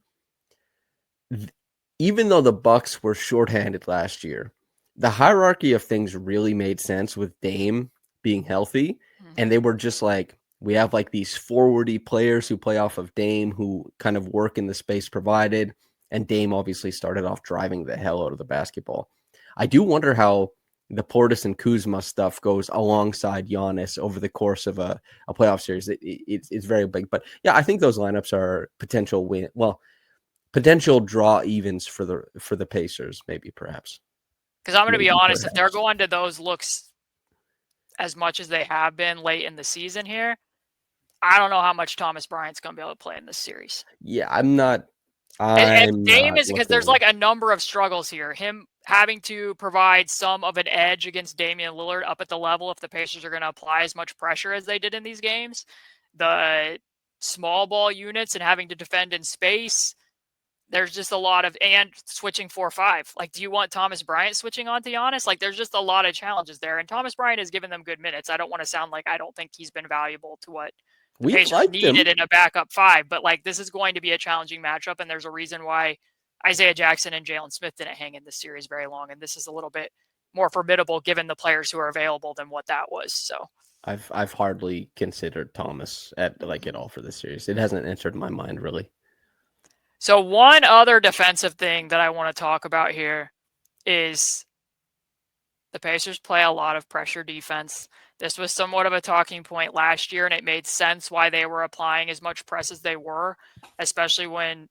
even though the Bucks were shorthanded last year, the hierarchy of things really made sense with Dame being healthy. Mm-hmm. And they were just like, we have like these forwardy players who play off of Dame who kind of work in the space provided. And Dame obviously started off driving the hell out of the basketball. I do wonder how the Portis and Kuzma stuff goes alongside Giannis over the course of a playoff series. It's very big. But yeah, I think those lineups are potential draw evens for the Pacers, maybe perhaps. Because I'm going to be honest, if they're going to those looks as much as they have been late in the season here, I don't know how much Thomas Bryant's going to be able to play in this series. Yeah, I'm not. And Dame is because there's like a number of struggles here. Him having to provide some of an edge against Damian Lillard up at the level if the Pacers are going to apply as much pressure as they did in these games. The small ball units and having to defend in space. There's just a lot of, and switching 4-5. Like, do you want Thomas Bryant switching on to Giannis? Like, there's just a lot of challenges there. And Thomas Bryant has given them good minutes. I don't want to sound like I don't think he's been valuable to what the Pacers needed in a backup five. But, like, this is going to be a challenging matchup. And there's a reason why Isaiah Jackson and Jalen Smith didn't hang in this series very long. And this is a little bit more formidable given the players who are available than what that was. So I've hardly considered Thomas at all for this series. It hasn't entered my mind really. So one other defensive thing that I want to talk about here is the Pacers play a lot of pressure defense. This was somewhat of a talking point last year, and it made sense why they were applying as much press as they were, especially when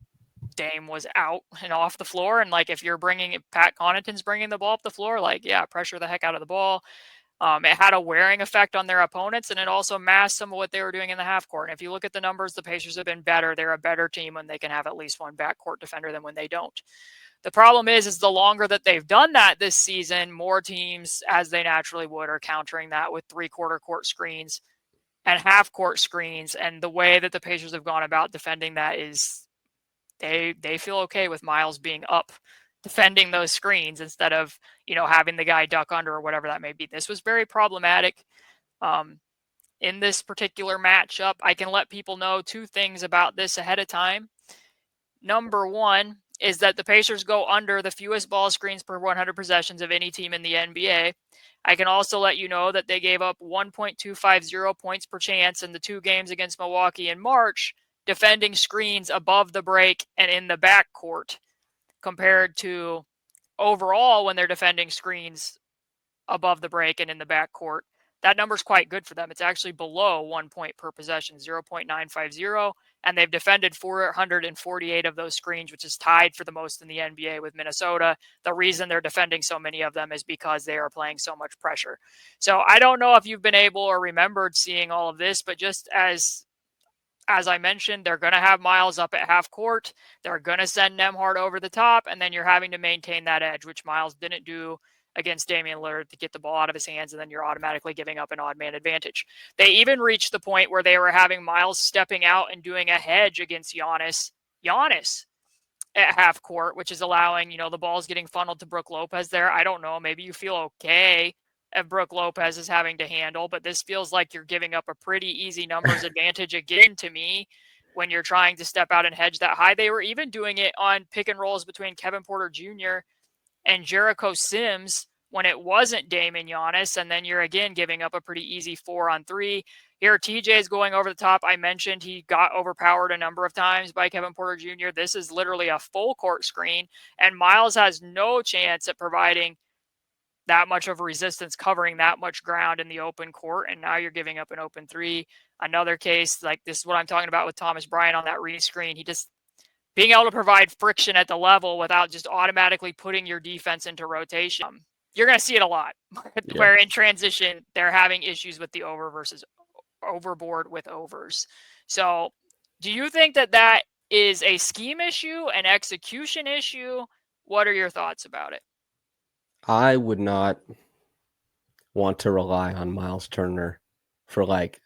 Dame was out and off the floor. And like, if you're Pat Connaughton's bringing the ball up the floor, like, yeah, pressure the heck out of the ball. It had a wearing effect on their opponents, and it also masked some of what they were doing in the half court. And if you look at the numbers, the Pacers have been better. They're a better team when they can have at least one backcourt defender than when they don't. The problem is the longer that they've done that this season, more teams, as they naturally would, are countering that with three-quarter court screens and half-court screens. And the way that the Pacers have gone about defending that is they feel okay with Miles being up defending those screens instead of, having the guy duck under or whatever that may be. This was very problematic in this particular matchup. I can let people know two things about this ahead of time. Number one is that the Pacers go under the fewest ball screens per 100 possessions of any team in the NBA. I can also let you know that they gave up 1.250 points per chance in the two games against Milwaukee in March, defending screens above the break and in the backcourt, compared to overall when they're defending screens above the break and in the backcourt. That number's quite good for them. It's actually below 1 point per possession, 0.950, and they've defended 448 of those screens, which is tied for the most in the NBA with Minnesota. The reason they're defending so many of them is because they are playing so much pressure. So I don't know if you've been able or remembered seeing all of this, but just as I mentioned, they're going to have Miles up at half court. They're going to send Nembhard over the top, and then you're having to maintain that edge, which Miles didn't do against Damian Lillard to get the ball out of his hands, and then you're automatically giving up an odd man advantage. They even reached the point where they were having Miles stepping out and doing a hedge against Giannis at half court, which is allowing, the ball's getting funneled to Brook Lopez there. I don't know. Maybe you feel okay if Brook Lopez is having to handle, but this feels like you're giving up a pretty easy numbers advantage again to me when you're trying to step out and hedge that high. They were even doing it on pick and rolls between Kevin Porter Jr. and Jericho Sims when it wasn't Dame and Giannis, and then you're again giving up a pretty easy 4-on-3. Here, TJ is going over the top. I mentioned he got overpowered a number of times by Kevin Porter Jr. This is literally a full court screen, and Miles has no chance at providing that much of a resistance, covering that much ground in the open court. And now you're giving up an open three. Another case, like this is what I'm talking about with Thomas Bryant on that rescreen. He just being able to provide friction at the level without just automatically putting your defense into rotation. You're going to see it a lot where in transition, they're having issues with the over versus overboard with overs. So do you think that that is a scheme issue, an execution issue? What are your thoughts about it? I would not want to rely on Miles Turner for like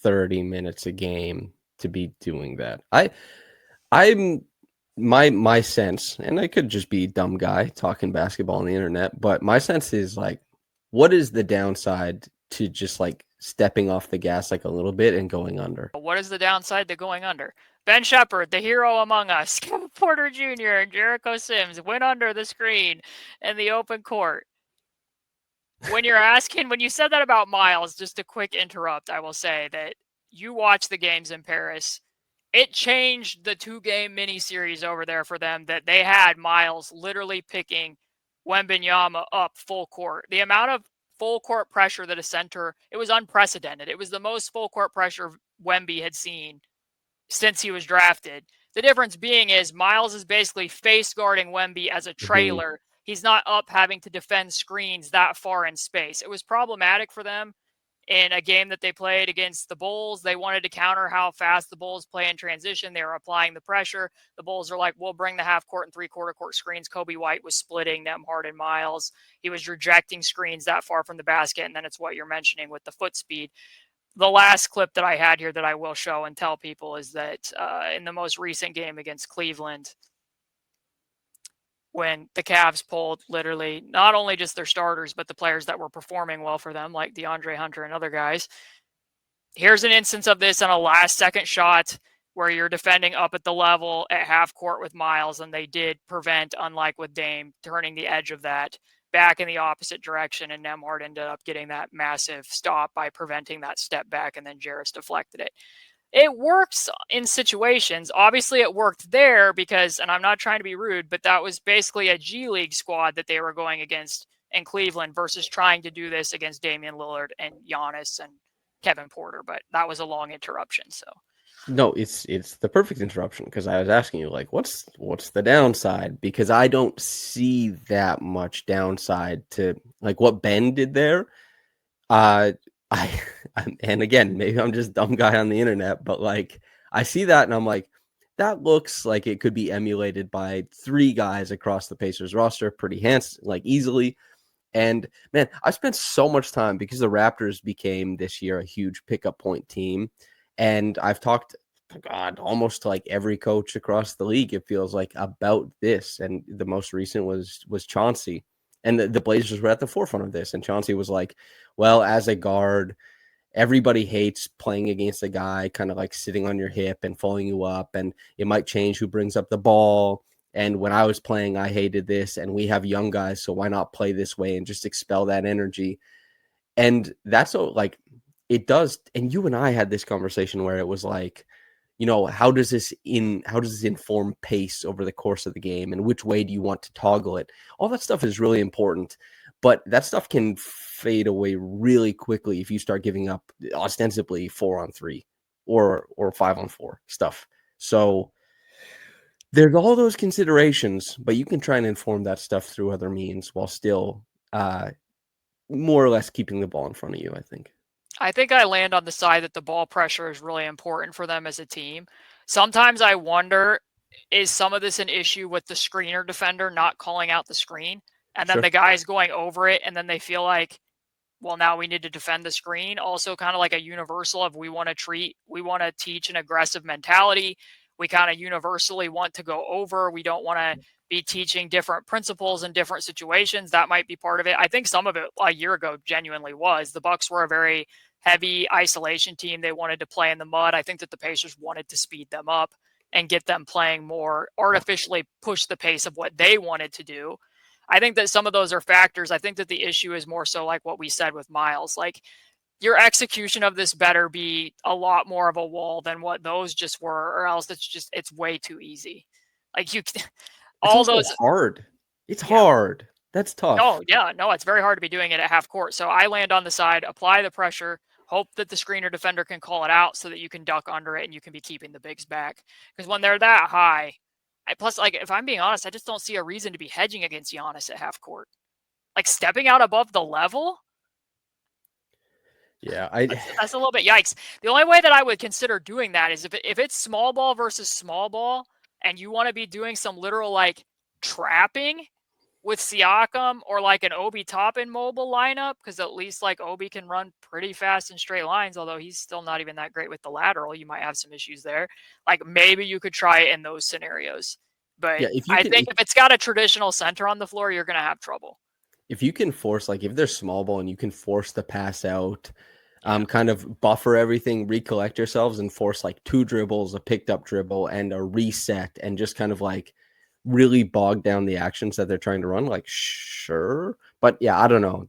30 minutes a game to be doing that. I'm my sense, and I could just be a dumb guy talking basketball on the internet, but my sense is like, what is the downside to just like stepping off the gas like a little bit and going under? What is the downside to going under? Ben Shepherd, the hero among us, Kevin Porter Jr. and Jericho Sims went under the screen in the open court. When you said that about Miles, just a quick interrupt, I will say that you watch the games in Paris. It changed the 2-game mini series over there for them that they had Miles literally picking Wembanyama up full court. The amount of full court pressure that a center, it was unprecedented. It was the most full court pressure Wemby had seen since he was drafted. The difference being is Miles is basically face guarding Wemby as a trailer. He's not up having to defend screens that far in space. It was problematic for them in a game that they played against the Bulls. They wanted to counter how fast the Bulls play in transition. They were applying the pressure. The Bulls are like, we'll bring the half court and 3/4 court screens. Kobe White was splitting Nembhard and Miles. He was rejecting screens that far from the basket. And then it's what you're mentioning with the foot speed. The last clip that I had here that I will show and tell people is that in the most recent game against Cleveland, when the Cavs pulled literally not only just their starters, but the players that were performing well for them, like DeAndre Hunter and other guys. Here's an instance of this on a last-second shot where you're defending up at the level at half court with Miles, and they did prevent, unlike with Dame, turning the edge of that back in the opposite direction, and Nembhard ended up getting that massive stop by preventing that step back, and then Jarace deflected it. It works in situations. Obviously, it worked there because, and I'm not trying to be rude, but that was basically a G League squad that they were going against in Cleveland versus trying to do this against Damian Lillard and Giannis and Kevin Porter. But that was a long interruption. So no, it's the perfect interruption because I was asking you like, what's the downside? Because I don't see that much downside to like what Ben did there. And again, maybe I'm just a dumb guy on the internet, but like I see that and I'm like, that looks like it could be emulated by 3 guys across the Pacers roster pretty handsome, like easily. And man, I spent so much time because the Raptors became this year a huge pickup point team. And I've talked, God, almost to like every coach across the league, it feels like, about this. And the most recent was Chauncey. And the Blazers were at the forefront of this. And Chauncey was like, well, as a guard, everybody hates playing against a guy kind of like sitting on your hip and following you up. And it might change who brings up the ball. And when I was playing, I hated this. And we have young guys, so why not play this way and just expel that energy? And that's like, it does. And you and I had this conversation where it was like, you know, how does this inform pace over the course of the game, and which way do you want to toggle it? All that stuff is really important, but that stuff can fade away really quickly if you start giving up ostensibly 4-on-3 or 5-on-4 stuff. So there's all those considerations, but you can try and inform that stuff through other means while still more or less keeping the ball in front of you, I think. I think I land on the side that the ball pressure is really important for them as a team. Sometimes I wonder, is some of this an issue with the screener defender not calling out the screen? And then the guy's going over it, and then they feel like, well, now we need to defend the screen. Also kind of like a universal of we want to teach an aggressive mentality. We kind of universally want to go over. We don't want to be teaching different principles in different situations. That might be part of it. I think some of it a year ago genuinely was. The Bucks were a very heavy isolation team. They wanted to play in the mud. I think that the Pacers wanted to speed them up and get them playing more, artificially push the pace of what they wanted to do. I think that some of those are factors. I think that the issue is more so like what we said with Miles. Like, your execution of this better be a lot more of a wall than what those just were, or else it's way too easy. Like It's all also those hard. It's yeah. hard. That's tough. No, yeah, no, it's very hard to be doing it at half court. So I land on the side, apply the pressure, hope that the screener defender can call it out so that you can duck under it and you can be keeping the bigs back. Because when they're that high, plus, like, if I'm being honest, I just don't see a reason to be hedging against Giannis at half court. Like, stepping out above the level? Yeah, that's a little bit yikes. The only way that I would consider doing that is if it's small ball versus small ball and you want to be doing some literal, like, trapping with Siakam or like an Obi Toppin mobile lineup, because at least like Obi can run pretty fast in straight lines, although he's still not even that great with the lateral. You might have some issues there. Like, maybe you could try it in those scenarios. But yeah, I think if it's got a traditional center on the floor, you're going to have trouble. If you can force, like, if there's small ball and you can force the pass out, kind of buffer everything, recollect yourselves, and force like 2 dribbles, a picked up dribble, and a reset, and just kind of like really bog down the actions that they're trying to run, like, sure. But yeah, I don't know.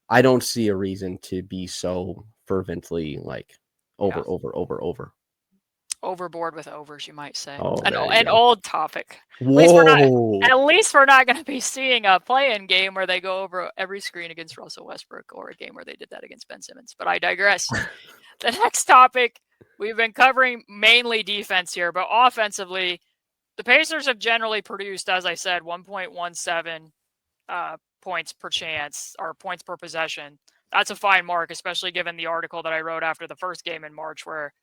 I don't see a reason to be so fervently like over. Overboard with overs, you might say. Oh, An old topic. Whoa. At least we're not going to be seeing a play-in game where they go over every screen against Russell Westbrook, or a game where they did that against Ben Simmons. But I digress. The next topic, we've been covering mainly defense here, but offensively, the Pacers have generally produced, as I said, 1.17 points per chance, or points per possession. That's a fine mark, especially given the article that I wrote after the first game in March, where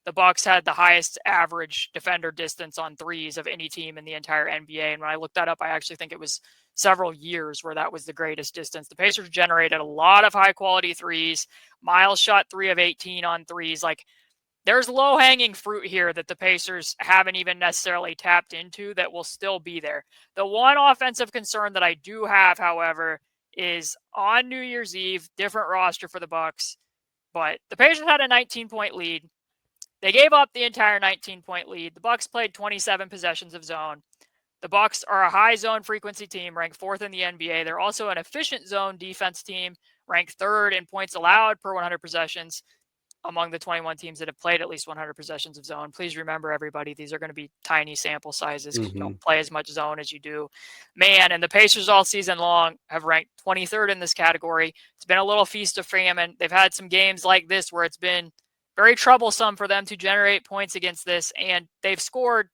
the Bucks had the highest average defender distance on threes of any team in the entire NBA. And when I looked that up, I actually think it was several years where that was the greatest distance. The Pacers generated a lot of high quality threes. Miles shot 3 of 18 on threes. Like, there's low hanging fruit here that the Pacers haven't even necessarily tapped into that will still be there. The one offensive concern that I do have, however, is on New Year's Eve, different roster for the Bucks, but the Pacers had a 19-point lead. They gave up the entire 19-point lead. The Bucks played 27 possessions of zone. The Bucks are a high zone frequency team, ranked 4th in the NBA. They're also an efficient zone defense team, ranked 3rd in points allowed per 100 possessions among the 21 teams that have played at least 100 possessions of zone. Please remember, everybody, these are going to be tiny sample sizes because you don't play as much zone as you do. Man, and the Pacers all season long have ranked 23rd in this category. It's been a little feast of famine. They've had some games like this where it's been very troublesome for them to generate points against this, and they've scored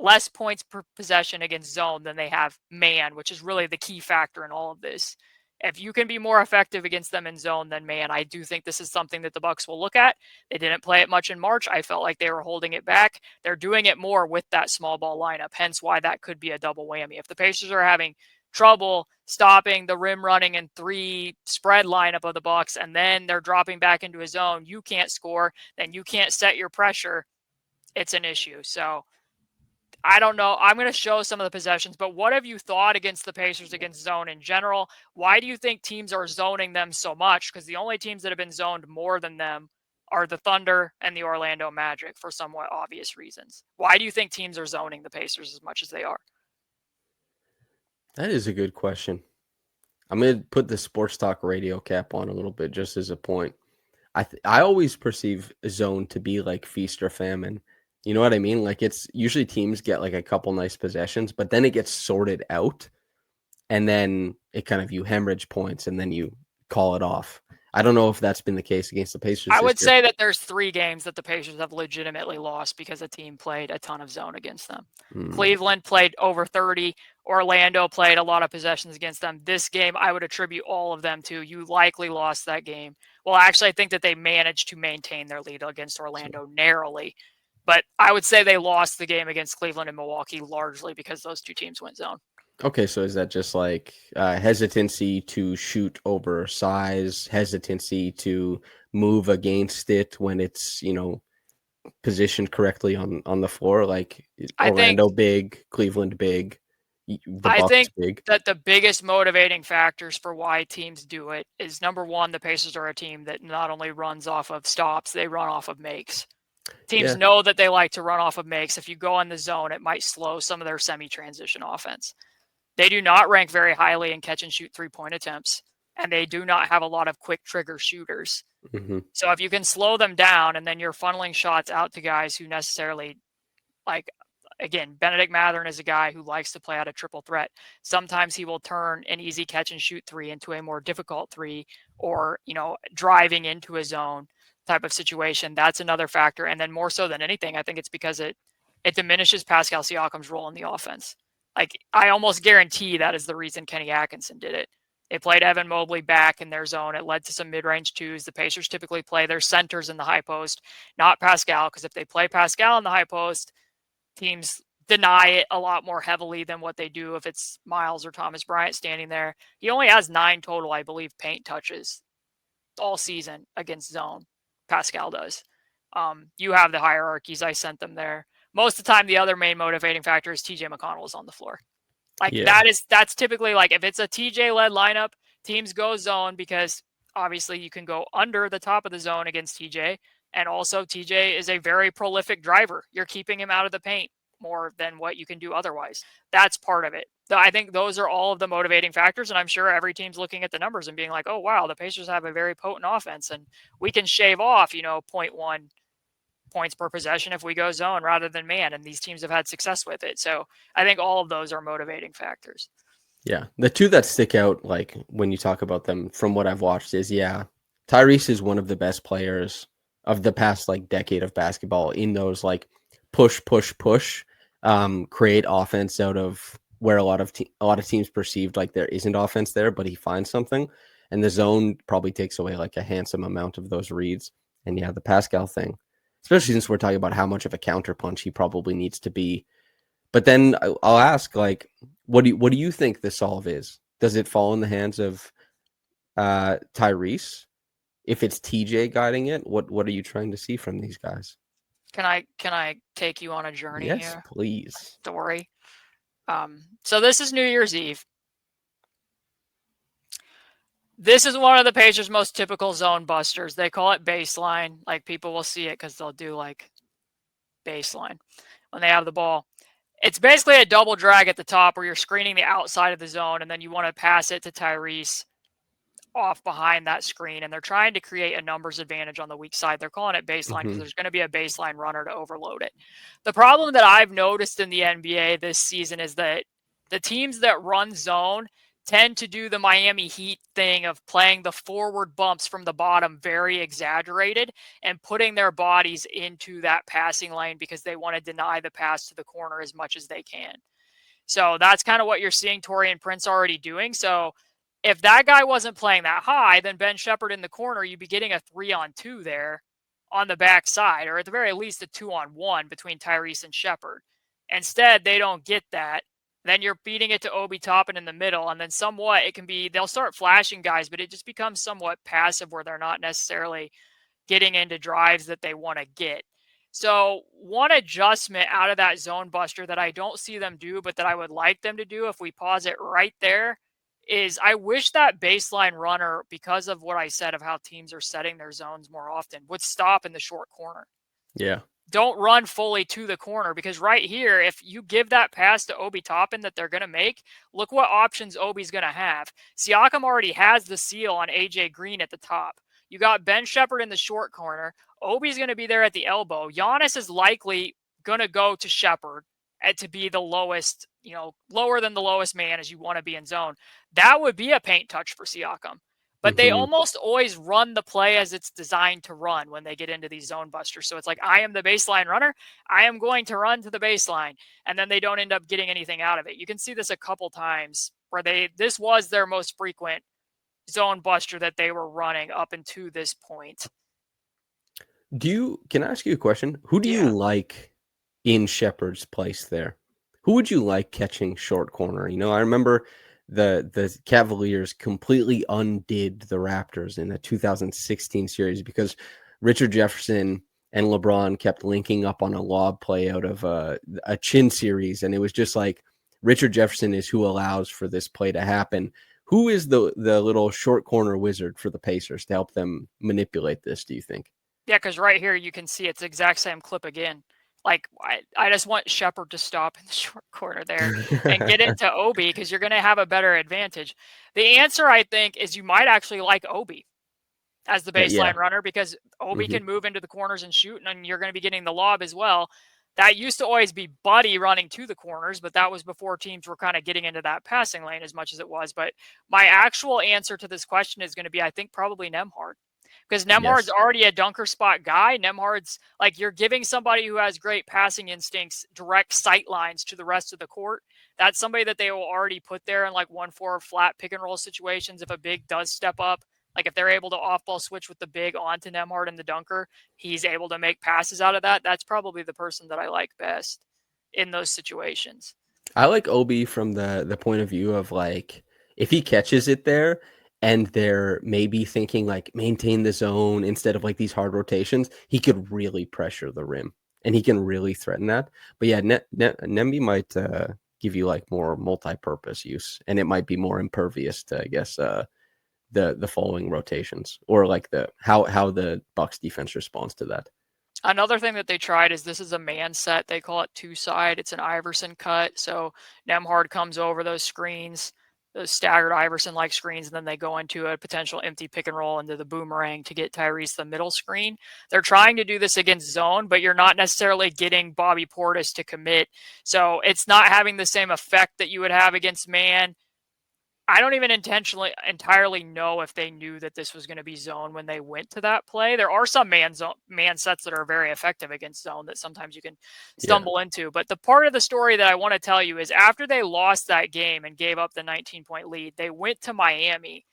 less points per possession against zone than they have man, which is really the key factor in all of this. If you can be more effective against them in zone than man, I do think this is something that the Bucks will look at. They didn't play it much in March. I felt like they were holding it back. They're doing it more with that small ball lineup, hence why that could be a double whammy. If the Pacers are having trouble stopping the rim running and 3 spread lineup of the Bucks, and then they're dropping back into a zone, you can't score, then you can't set your pressure, it's an issue. So I don't know. I'm going to show some of the possessions, but what have you thought against the Pacers against zone in general? Why do you think teams are zoning them so much? Because the only teams that have been zoned more than them are the Thunder and the Orlando Magic, for somewhat obvious reasons. Why do you think teams are zoning the Pacers as much as they are? That is a good question. I'm going to put the sports talk radio cap on a little bit just as a point. I always perceive zone to be like feast or famine. You know what I mean? Like, it's usually teams get like a couple nice possessions, but then it gets sorted out, and then it kind of, you hemorrhage points and then you call it off. I don't know if that's been the case against the Pacers. I would say that there's 3 games that the Pacers have legitimately lost because a team played a ton of zone against them. Cleveland played over 30. Orlando played a lot of possessions against them. This game, I would attribute all of them to you likely lost that game. Well, actually, I think that they managed to maintain their lead against Orlando narrowly. But I would say they lost the game against Cleveland and Milwaukee largely because those 2 teams went zone. Okay, so is that just like hesitancy to shoot over size, hesitancy to move against it when it's, positioned correctly on the floor? Like, Orlando big, Cleveland big, the Bucks big. That the biggest motivating factors for why teams do it is, number one, the Pacers are a team that not only runs off of stops, they run off of makes. Teams know that they like to run off of makes. If you go in the zone, it might slow some of their semi-transition offense. They do not rank very highly in catch and shoot 3-point attempts. and they do not have a lot of quick trigger shooters. Mm-hmm. So if you can slow them down and then you're funneling shots out to guys who necessarily, like, again, Bennedict Mathurin is a guy who likes to play out a triple threat. Sometimes he will turn an easy catch and shoot three into a more difficult three, or, driving into a zone type of situation. That's another factor. And then more so than anything, I think it's because it diminishes Pascal Siakam's role in the offense. Like, I almost guarantee that is the reason Kenny Atkinson did it. They played Evan Mobley back in their zone. It led to some mid-range twos. The Pacers typically play their centers in the high post, not Pascal, because if they play Pascal in the high post, teams deny it a lot more heavily than what they do if it's Miles or Thomas Bryant standing there. He only has 9 total, I believe, paint touches all season against zone. Pascal does. You have the hierarchies. I sent them there. Most of the time, the other main motivating factor is TJ McConnell is on the floor. Like, that's typically, like, if it's a TJ-led lineup, teams go zone because obviously you can go under the top of the zone against TJ. And also TJ is a very prolific driver. You're keeping him out of the paint more than what you can do otherwise. That's part of it. I think those are all of the motivating factors. And I'm sure every team's looking at the numbers and being like, oh, wow, the Pacers have a very potent offense and we can shave off, 0.1 points per possession if we go zone rather than man. And these teams have had success with it. So I think all of those are motivating factors. Yeah. The two that stick out, like when you talk about them from what I've watched, is Tyrese is one of the best players of the past like decade of basketball in those like push, create offense out of where a lot of teams perceived like there isn't offense there, but he finds something. And the zone probably takes away like a handsome amount of those reads. And the Pascal thing, especially since we're talking about how much of a counterpunch he probably needs to be. But then I'll ask, like, what do you think the solve is? Does it fall in the hands of Tyrese? If it's TJ guiding it, what are you trying to see from these guys? Can I take you on a journey here? Yes, please. Story. So this is New Year's Eve. This is one of the Pacers' most typical zone busters. They call it baseline. Like, people will see it because they'll do like baseline when they have the ball. It's basically a double drag at the top where you're screening the outside of the zone and then you want to pass it to Tyrese off behind that screen, and they're trying to create a numbers advantage on the weak side. They're calling it baseline because there's going to be a baseline runner to overload it. The problem that I've noticed in the NBA this season is that the teams that run zone tend to do the Miami Heat thing of playing the forward bumps from the bottom very exaggerated and putting their bodies into that passing lane because they want to deny the pass to the corner as much as they can. So that's kind of what you're seeing Taurean Prince already doing. So if that guy wasn't playing that high, then Ben Shepherd in the corner, you'd be getting a 3-on-2 there on the backside, or at the very least a 2-on-1 between Tyrese and Shepherd. Instead, they don't get that. Then you're feeding it to Obi Toppin in the middle, and then somewhat it can be, they'll start flashing guys, but it just becomes somewhat passive where they're not necessarily getting into drives that they want to get. So one adjustment out of that zone buster that I don't see them do, but that I would like them to do if we pause it right there, is I wish that baseline runner, because of what I said of how teams are setting their zones more often, would stop in the short corner. Yeah. Don't run fully to the corner, because right here, if you give that pass to Obi Toppin that they're going to make, look what options Obi's going to have. Siakam already has the seal on AJ Green at the top. You got Ben Shepherd in the short corner. Obi's going to be there at the elbow. Giannis is likely going to go to Shepherd to be the lowest, lower than the lowest man as you want to be in zone. That would be a paint touch for Siakam. But they almost always run the play as it's designed to run when they get into these zone busters. So it's like, I am the baseline runner. I am going to run to the baseline. And then they don't end up getting anything out of it. You can see this a couple times where this was their most frequent zone buster that they were running up until this point. Can I ask you a question? Who do you like in Shepherd's place there? Who would you like catching short corner? I remember the Cavaliers completely undid the Raptors in the 2016 series because Richard Jefferson and LeBron kept linking up on a lob play out of a chin series. And it was just like, Richard Jefferson is who allows for this play to happen. Who is the little short corner wizard for the Pacers to help them manipulate this, do you think? Yeah, because right here you can see it's the exact same clip again. Like, I just want Shepard to stop in the short corner there and get it to Obi, because you're going to have a better advantage. The answer, I think, is you might actually like Obi as the baseline runner, because Obi can move into the corners and shoot, and you're going to be getting the lob as well. That used to always be Buddy running to the corners, but that was before teams were kind of getting into that passing lane as much as it was. But my actual answer to this question is going to be, I think, probably Nembhard. Because Nemhard's already a dunker spot guy. Nembhard's like, you're giving somebody who has great passing instincts direct sight lines to the rest of the court. That's somebody that they will already put there in like 1-4 flat pick and roll situations. If a big does step up, like if they're able to off ball switch with the big onto Nembhard and the dunker, he's able to make passes out of that. That's probably the person that I like best in those situations. I like Obi from the point of view of like, if he catches it there and they're maybe thinking like maintain the zone instead of like these hard rotations, he could really pressure the rim and he can really threaten that. But yeah, Nemby might give you like more multi-purpose use, and it might be more impervious to, I guess, the following rotations, or like the how the Bucks defense responds to that. Another thing that they tried is, this is a man set. They call it two side. It's an Iverson cut. So Nembhard comes over those screens, those staggered Iverson-like screens, and then they go into a potential empty pick and roll into the boomerang to get Tyrese the middle screen. They're trying to do this against zone, but you're not necessarily getting Bobby Portis to commit. So it's not having the same effect that you would have against man. I don't even entirely know if they knew that this was going to be zone when they went to that play. There are some man sets that are very effective against zone that sometimes you can stumble into. But the part of the story that I want to tell you is, after they lost that game and gave up the 19-point lead, they went to Miami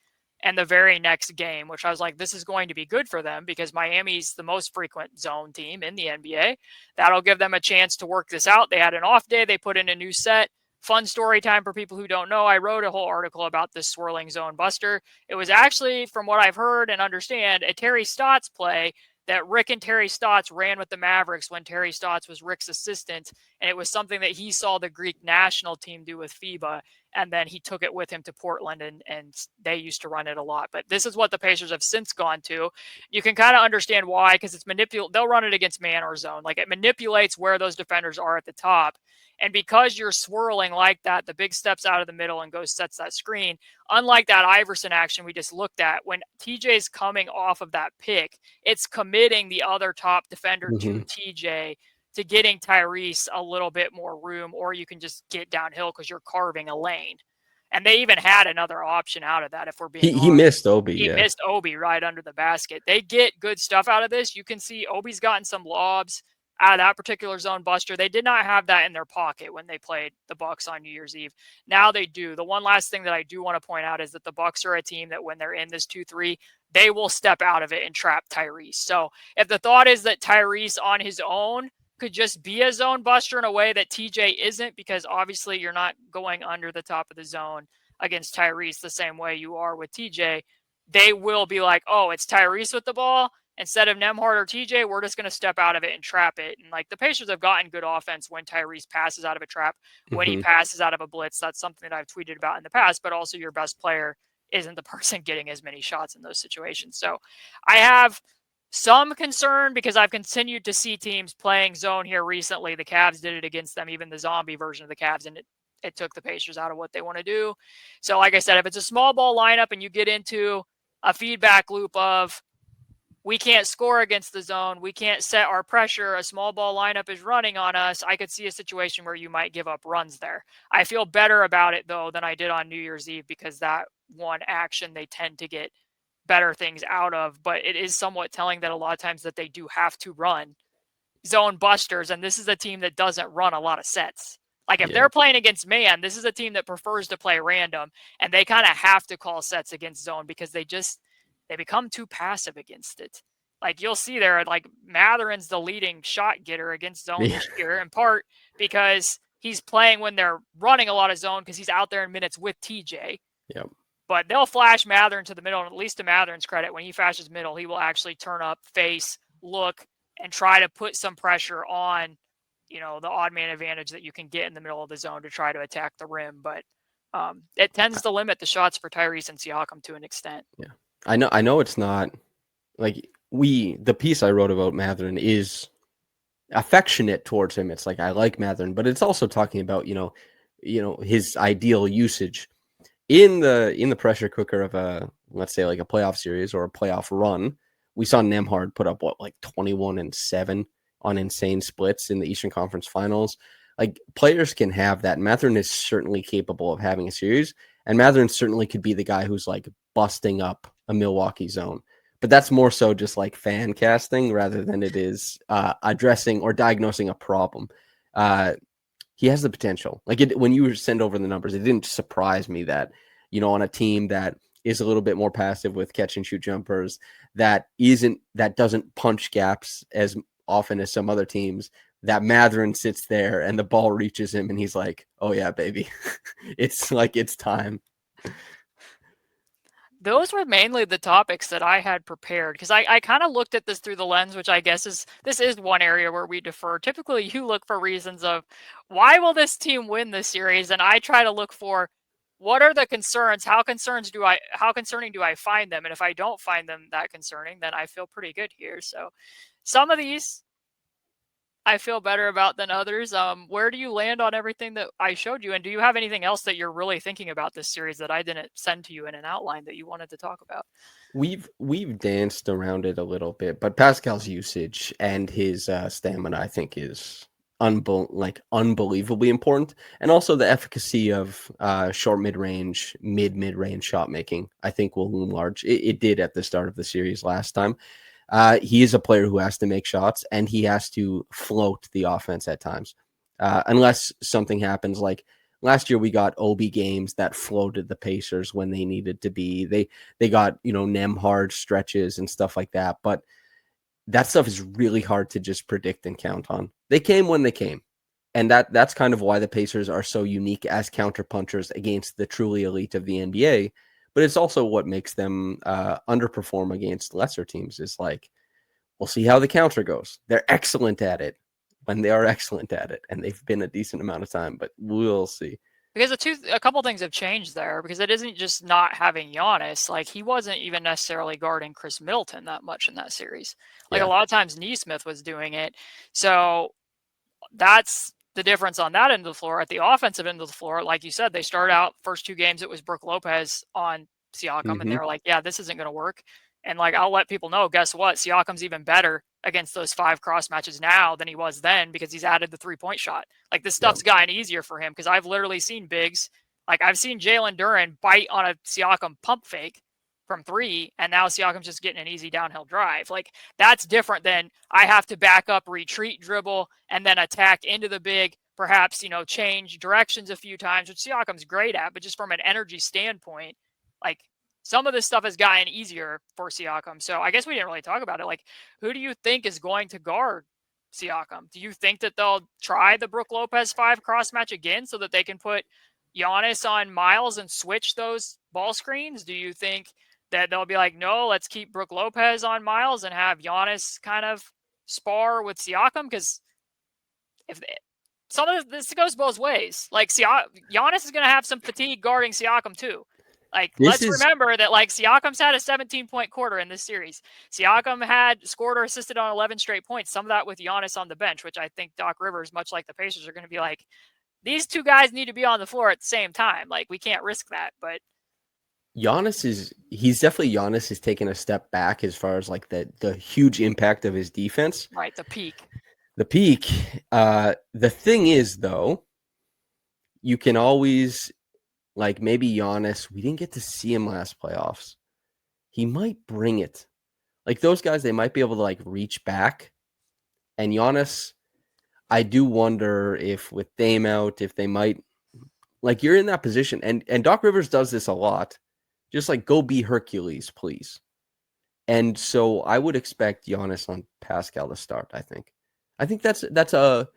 and the very next game, which I was like, this is going to be good for them, because Miami's the most frequent zone team in the NBA. That'll give them a chance to work this out. They had an off day. They put in a new set. Fun story time for people who don't know. I wrote a whole article about this swirling zone buster. It was actually, from what I've heard and understand, a Terry Stotts play that Rick and Terry Stotts ran with the Mavericks when Terry Stotts was Rick's assistant. And it was something that he saw the Greek national team do with FIBA. And then he took it with him to Portland, and they used to run it a lot. But this is what the Pacers have since gone to. You can kind of understand why, because it's they'll run it against man or zone. Like, it manipulates where those defenders are at the top. And because you're swirling like that, the big steps out of the middle and goes sets that screen. Unlike that Iverson action we just looked at, when TJ's coming off of that pick, it's committing the other top defender to TJ, to getting Tyrese a little bit more room, or you can just get downhill because you're carving a lane. And they even had another option out of that, if we're being honest. He missed Obi. He missed Obi right under the basket. They get good stuff out of this. You can see Obi's gotten some lobs out of that particular zone buster. They did not have that in their pocket when they played the Bucks on New Year's Eve. Now they do. The one last thing that I do want to point out is that the Bucks are a team that, when they're in this 2-3, they will step out of it and trap Tyrese. So if the thought is that Tyrese on his own could just be a zone buster in a way that TJ isn't, because obviously you're not going under the top of the zone against Tyrese the same way you are with TJ, they will be like, oh, it's Tyrese with the ball. Instead of Nembhard or TJ, we're just going to step out of it and trap it. And like, the Pacers have gotten good offense when Tyrese passes out of a trap, when he passes out of a blitz. That's something that I've tweeted about in the past, but also your best player isn't the person getting as many shots in those situations. So I have some concern, because I've continued to see teams playing zone here recently. The Cavs did it against them, even the zombie version of the Cavs, and it took the Pacers out of what they want to do. So like I said, if it's a small ball lineup and you get into a feedback loop of, we can't score against the zone, we can't set our pressure, a small ball lineup is running on us, I could see a situation where you might give up runs there. I feel better about it, though, than I did on New Year's Eve, because that one action they tend to get better things out of. But it is somewhat telling that a lot of times that they do have to run zone busters, and this is a team that doesn't run a lot of sets. Like, if they're playing against man, this is a team that prefers to play random, and they kind of have to call sets against zone, because they become too passive against it. Like, you'll see there, like, Mathurin's the leading shot getter against zone this year, in part because he's playing when they're running a lot of zone, because he's out there in minutes with TJ. Yep. But they'll flash Mathurin to the middle, and at least to Mathurin's credit, when he flashes middle, he will actually turn up, face, look, and try to put some pressure on, the odd man advantage that you can get in the middle of the zone to try to attack the rim. But it tends to limit the shots for Tyrese and Siakam to an extent. Yeah. I know it's not like the piece I wrote about Mathurin is affectionate towards him. It's like I like Mathurin, but it's also talking about his ideal usage in the pressure cooker of a, let's say, like a playoff series or a playoff run. We saw Nembhard put up like 21-7 on insane splits in the Eastern Conference Finals. Like, players can have that. Mathurin is certainly capable of having a series, and Mathurin certainly could be the guy who's like busting up a Milwaukee zone. But that's more so just like fan casting rather than it is addressing or diagnosing a problem. He has the potential. Like, when you send over the numbers, it didn't surprise me that, on a team that is a little bit more passive with catch and shoot jumpers, that doesn't punch gaps as often as some other teams, that Mathurin sits there and the ball reaches him and he's like, oh yeah, baby. It's like, it's time. Those were mainly the topics that I had prepared, because I kind of looked at this through the lens, which I guess this is one area where we defer. Typically, you look for reasons of why will this team win this series, and I try to look for what are the concerns, how concerning do I find them, and if I don't find them that concerning, then I feel pretty good here. So some of these I feel better about than others. Where do you land on everything that I showed you? And do you have anything else that you're really thinking about this series that I didn't send to you in an outline that you wanted to talk about? We've danced around it a little bit, but Pascal's usage and his stamina, I think, is unbelievably important, and also the efficacy of short mid range shot making, I think, will loom large. It did at the start of the series last time. He is a player who has to make shots, and he has to float the offense at times, unless something happens. Like last year, we got Obi games that floated the Pacers when they needed to be. They got Nembhard stretches and stuff like that, but that stuff is really hard to just predict and count on. They came when they came, and that's kind of why the Pacers are so unique as counterpunchers against the truly elite of the NBA. But it's also what makes them underperform against lesser teams. Is like, we'll see how the counter goes. They're excellent at it when they are excellent at it, and they've been a decent amount of time, but we'll see. Because a couple things have changed there, because it isn't just not having Giannis. Like, he wasn't even necessarily guarding Chris Middleton that much in that series. Like, a lot of times Nesmith was doing it. So that's the difference on that end of the floor. At the offensive end of the floor, like you said, they started out first two games, it was Brook Lopez on Siakam, and they were like, yeah, this isn't going to work. And like, I'll let people know, guess what? Siakam's even better against those 5 cross matches now than he was then, because he's added the 3-point shot. Like, this stuff's gotten easier for him, because I've literally seen bigs. Like, I've seen Jalen Duren bite on a Siakam pump fake from 3, and now Siakam's just getting an easy downhill drive. Like, that's different than I have to back up, retreat, dribble, and then attack into the big, perhaps, change directions a few times, which Siakam's great at, but just from an energy standpoint, like, some of this stuff has gotten easier for Siakam. So I guess we didn't really talk about it. Like, who do you think is going to guard Siakam? Do you think that they'll try the Brook Lopez 5 cross match again so that they can put Giannis on Miles and switch those ball screens? Do you think that they'll be like, no, let's keep Brook Lopez on Miles and have Giannis kind of spar with Siakam? Because if some of this goes both ways, like Giannis is going to have some fatigue guarding Siakam too. Like, let's remember that, like, Siakam's had a 17-point quarter in this series. Siakam had scored or assisted on 11 straight points, some of that with Giannis on the bench, which I think Doc Rivers, much like the Pacers, are going to be like, these two guys need to be on the floor at the same time. Like, we can't risk that. But Giannis is taking a step back as far as like the huge impact of his defense. Right, the peak. The thing is, though, you can always, like, maybe Giannis, we didn't get to see him last playoffs. He might bring it. Like, those guys, they might be able to like reach back. And Giannis, I do wonder if with Dame out, if they might, like, you're in that position. And Doc Rivers does this a lot. Just like, go be Hercules, please. And so I would expect Giannis on Pascal to start, I think. I think that's a,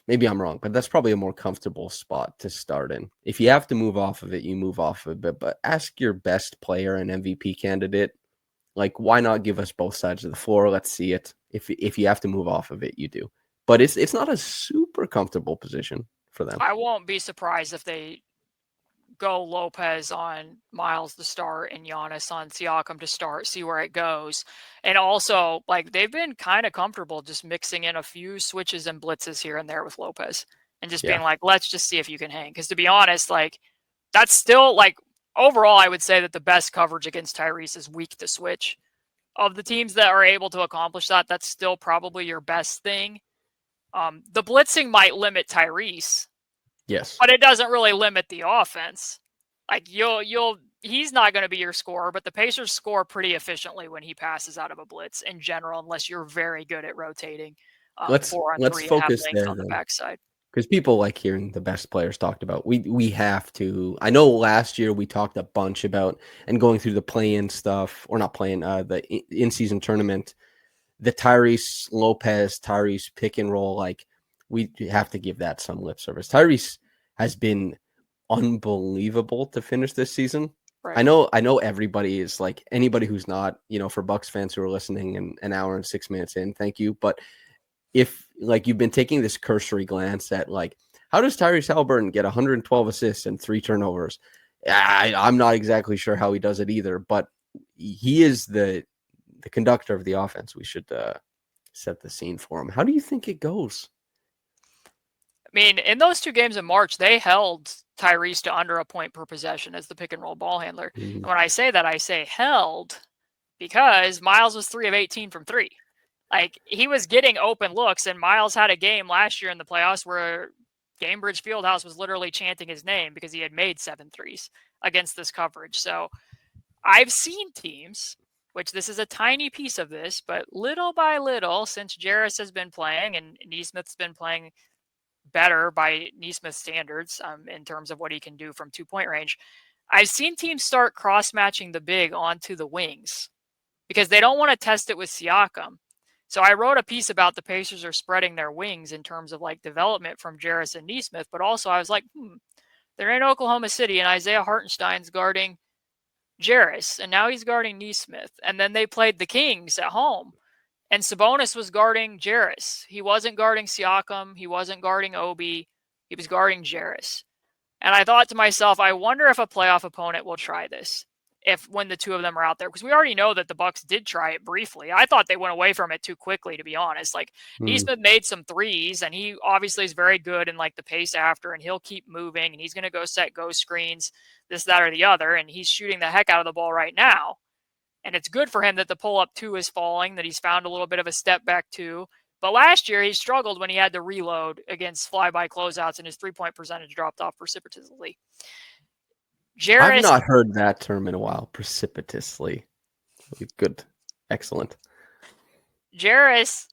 maybe I'm wrong, but that's probably a more comfortable spot to start in. If you have to move off of it, you move off of it. But ask your best player and MVP candidate, like, why not give us both sides of the floor? Let's see it. If you have to move off of it, you do. But it's not a super comfortable position for them. I won't be surprised if they go Lopez on Miles to start and Giannis on Siakam to start, see where it goes. And also, like, they've been kind of comfortable just mixing in a few switches and blitzes here and there with Lopez and just being like, let's just see if you can hang. Because to be honest, like, that's still, like, overall, I would say that the best coverage against Tyrese is weak to switch. Of the teams that are able to accomplish that, that's still probably your best thing. The blitzing might limit Tyrese. Yes. But it doesn't really limit the offense. Like he's not going to be your scorer, but the Pacers score pretty efficiently when he passes out of a blitz in general, unless you're very good at rotating Let's 4-on-3 and have focus length there on the then, backside. because people like hearing the best players talked about. We have to. I know last year we talked a bunch about and going through the play-in stuff, or not play-in, the in-season tournament, the Tyrese Lopez, Tyrese pick and roll. Like, we have to give that some lip service. Tyrese has been unbelievable to finish this season. Right. I know everybody is like, anybody who's not, for Bucks fans who are listening and an hour and 6 minutes in, thank you. But if, like, you've been taking this cursory glance at, like, how does Tyrese Haliburton get 112 assists and 3 turnovers? I'm not exactly sure how he does it either, but he is the conductor of the offense. We should set the scene for him. How do you think it goes? I mean, in those 2 games in March, they held Tyrese to under a point per possession as the pick and roll ball handler. Mm-hmm. And when I say that, I say held because Miles was 3 of 18 from 3. Like, he was getting open looks, and Miles had a game last year in the playoffs where Gamebridge Fieldhouse was literally chanting his name because he had made 7 threes against this coverage. So I've seen teams, which this is a tiny piece of this, but little by little, since Jarace has been playing and Nesmith's been playing better by Nesmith standards in terms of what he can do from 2-point range, I've seen teams start cross-matching the big onto the wings because they don't want to test it with Siakam. So I wrote a piece about the Pacers are spreading their wings in terms of, like, development from Jarace and Nesmith, but also I was like, they're in Oklahoma City and Isaiah Hartenstein's guarding Jarace, and now he's guarding Nesmith. And then they played the Kings at home, and Sabonis was guarding Jarace. He wasn't guarding Siakam. He wasn't guarding Obi. He was guarding Jarace. And I thought to myself, I wonder if a playoff opponent will try this when the 2 of them are out there, because we already know that the Bucks did try it briefly. I thought they went away from it too quickly, to be honest. Like, Nesmith made some threes, and he obviously is very good in, like, the pace after, and he'll keep moving, and he's going to go set go screens, this, that, or the other, and he's shooting the heck out of the ball right now. And it's good for him that the pull-up 2 is falling, that he's found a little bit of a step back 2. But last year, he struggled when he had to reload against fly-by closeouts, and his 3-point percentage dropped off precipitously. I've not heard that term in a while. Precipitously. Good. Excellent. Jarace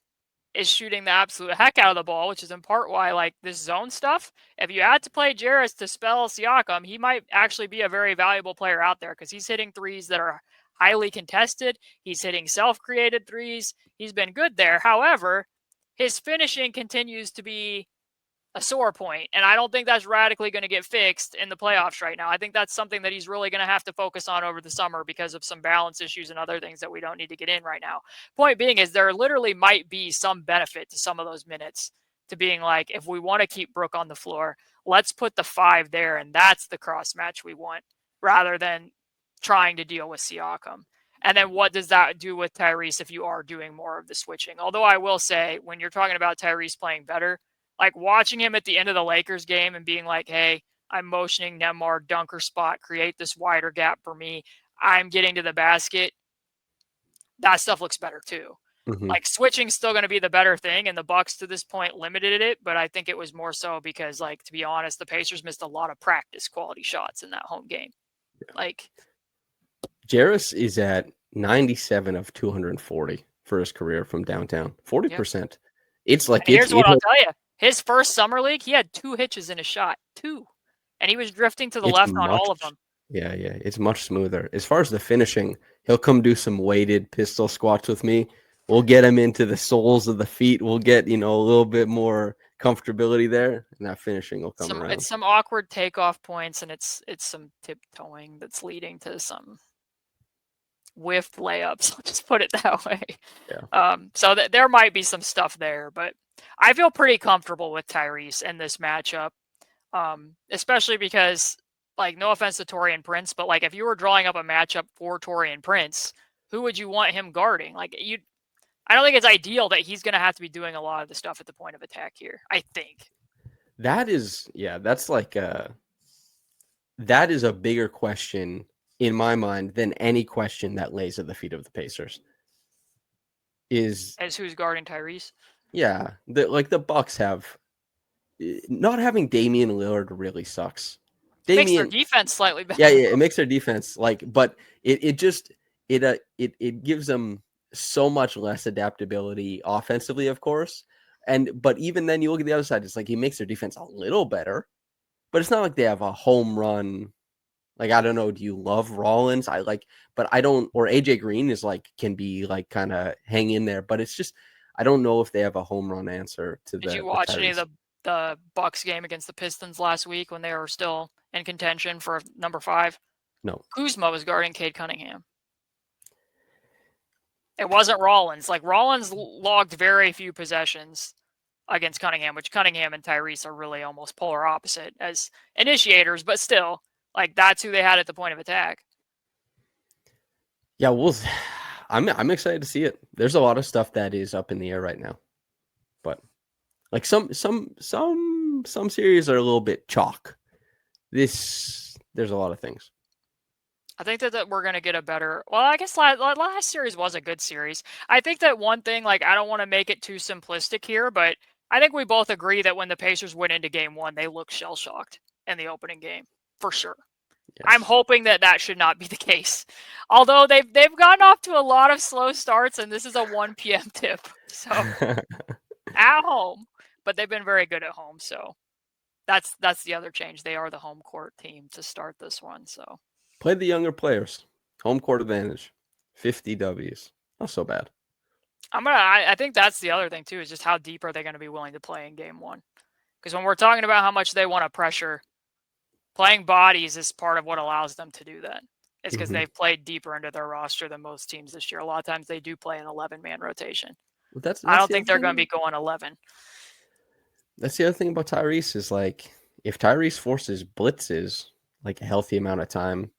is shooting the absolute heck out of the ball, which is in part why, like, this zone stuff, if you had to play Jarace to spell Siakam, he might actually be a very valuable player out there because he's hitting threes that are highly contested. He's hitting self-created threes. He's been good there. However, his finishing continues to be a sore point, and I don't think that's radically going to get fixed in the playoffs right now. I think that's something that he's really going to have to focus on over the summer because of some balance issues and other things that we don't need to get in right now. Point being is there literally might be some benefit to some of those minutes to being like, if we want to keep Brook on the floor, let's put the 5 there, and that's the cross match we want, rather than trying to deal with Siakam. And then what does that do with Tyrese if you are doing more of the switching? Although I will say, when you're talking about Tyrese playing better, like, watching him at the end of the Lakers game and being like, hey, I'm motioning Nembhard, dunker spot, create this wider gap for me, I'm getting to the basket, that stuff looks better too. Mm-hmm. Like, switching's still going to be the better thing, and the Bucks to this point limited it, but I think it was more so because, like, to be honest, the Pacers missed a lot of practice quality shots in that home game. Yeah. Like, Jarace is at 97 of 240 for his career from downtown. 40%. Yep. It's like, here's what I'll tell you. His first summer league, he had 2 hitches in his shot. 2. And he was drifting to the left on all of them. Yeah. It's much smoother. As far as the finishing, he'll come do some weighted pistol squats with me. We'll get him into the soles of the feet. We'll get, a little bit more comfortability there, and that finishing will come around. It's some awkward takeoff points, and it's some tiptoeing that's leading to some whiffed layups. I'll just put it that way. Yeah. So there might be some stuff there, but I feel pretty comfortable with Tyrese in this matchup, especially because like, no offense to Taurean Prince, but like if you were drawing up a matchup for Taurean Prince, who would you want him guarding? Like I don't think it's ideal that he's going to have to be doing a lot of the stuff at the point of attack here. I think that is, yeah, that's like that is a bigger question in my mind than any question that lays at the feet of the Pacers. Is as who's guarding Tyrese. yeah, the Bucks have not having Damian Lillard really sucks. Makes their Damian, defense slightly better. yeah, it makes their defense but it gives them so much less adaptability offensively, of course. But even then, you look at the other side, it's like he makes their defense a little better, but it's not like they have a home run. Like, I don't know, do you love Rollins? But I don't, or AJ Green is like, can be like kind of hang in there, but it's just, I don't know if they have a home run answer to Did you watch any of the Bucks game against the Pistons last week when they were still in contention for number 5? No. Kuzma was guarding Cade Cunningham. It wasn't Rollins. Like, Rollins logged very few possessions against Cunningham, which Cunningham and Tyrese are really almost polar opposite as initiators, but still, like, that's who they had at the point of attack. Yeah, I'm excited to see it. There's a lot of stuff that is up in the air right now, but like some series are a little bit chalk. There's a lot of things. I think that we're going to get a better... Well, I guess last series was a good series. I think that one thing, like, I don't want to make it too simplistic here, but I think we both agree that when the Pacers went into game 1, they looked shell-shocked in the opening game, for sure. Yes. I'm hoping that should not be the case. Although they've gotten off to a lot of slow starts, and this is a 1 p.m. tip. So, at home. But they've been very good at home, so that's the other change. They are the home court team to start this one, so... Play the younger players. Home court advantage. 50 Ws. Not so bad. I think that's the other thing, too, is just how deep are they going to be willing to play in game 1? Because when we're talking about how much they want to pressure, playing bodies is part of what allows them to do that. It's because they've played deeper into their roster than most teams this year. A lot of times they do play an 11-man rotation. Well, that's I don't think they're going to be going 11. That's the other thing about Tyrese is, like, if Tyrese forces blitzes, like, a healthy amount of time,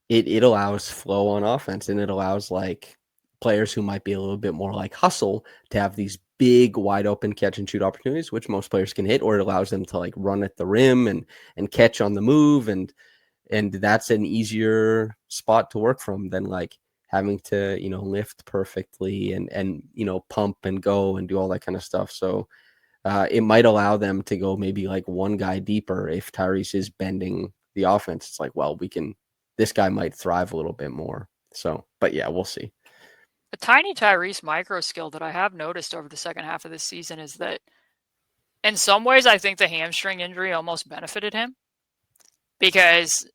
it allows flow on offense, and it allows like players who might be a little bit more like hustle to have these big wide open catch and shoot opportunities, which most players can hit, or it allows them to like run at the rim and catch on the move. And that's an easier spot to work from than like having to, lift perfectly and, pump and go and do all that kind of stuff. So it might allow them to go maybe like one guy deeper. If Tyrese is bending the offense, it's like, well, this guy might thrive a little bit more. So, but yeah, we'll see. A tiny Tyrese micro skill that I have noticed over the second half of this season is that in some ways, I think the hamstring injury almost benefited him because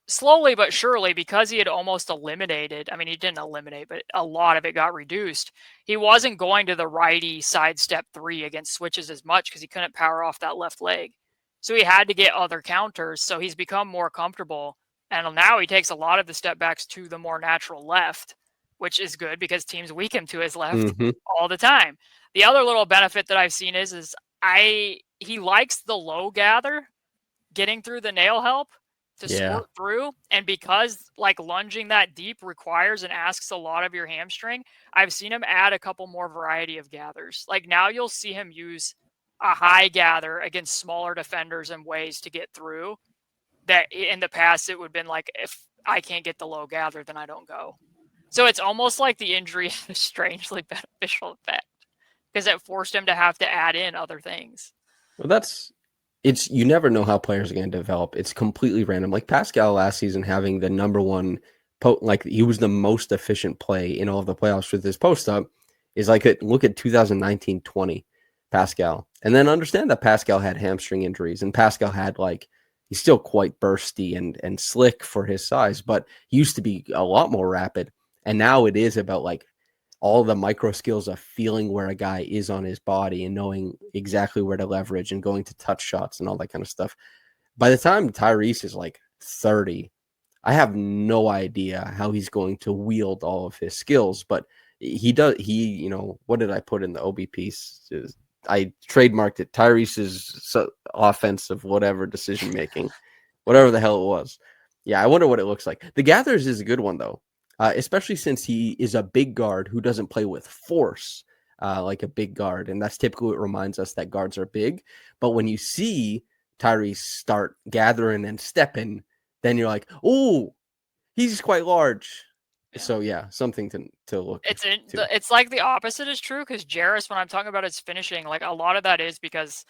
slowly but surely, because he had almost eliminated, I mean, he didn't eliminate, but a lot of it got reduced. He wasn't going to the righty sidestep 3 against switches as much because he couldn't power off that left leg. So he had to get other counters. So he's become more comfortable. And now he takes a lot of the step backs to the more natural left, which is good because teams weak him to his left all the time. The other little benefit that I've seen is he likes the low gather, getting through the nail help to squirt through. And because like lunging that deep requires and asks a lot of your hamstring, I've seen him add a couple more variety of gathers. Like now you'll see him use a high gather against smaller defenders and ways to get through. That in the past, it would have been like, if I can't get the low gather, then I don't go. So it's almost like the injury had a strangely beneficial effect because it forced him to have to add in other things. Well, you never know how players are going to develop. It's completely random. Like Pascal last season having the number one, like he was the most efficient play in all of the playoffs with his post up is like, look at 2019-20 Pascal. And then understand that Pascal had hamstring injuries and Pascal had like, he's still quite bursty and slick for his size, but he used to be a lot more rapid. And now it is about like all the micro skills of feeling where a guy is on his body and knowing exactly where to leverage and going to touch shots and all that kind of stuff. By the time Tyrese is like 30, I have no idea how he's going to wield all of his skills, but he does. What did I put in the OB piece? I trademarked it. Tyrese's offensive, whatever decision making, whatever the hell it was. Yeah, I wonder what it looks like. The Gatherers is a good one, though, especially since he is a big guard who doesn't play with force like a big guard. And that's typically what reminds us that guards are big. But when you see Tyrese start gathering and stepping, then you're like, oh, he's quite large. Yeah. So, yeah, something to look to. It's like the opposite is true because Jarace, when I'm talking about his finishing, like a lot of that is because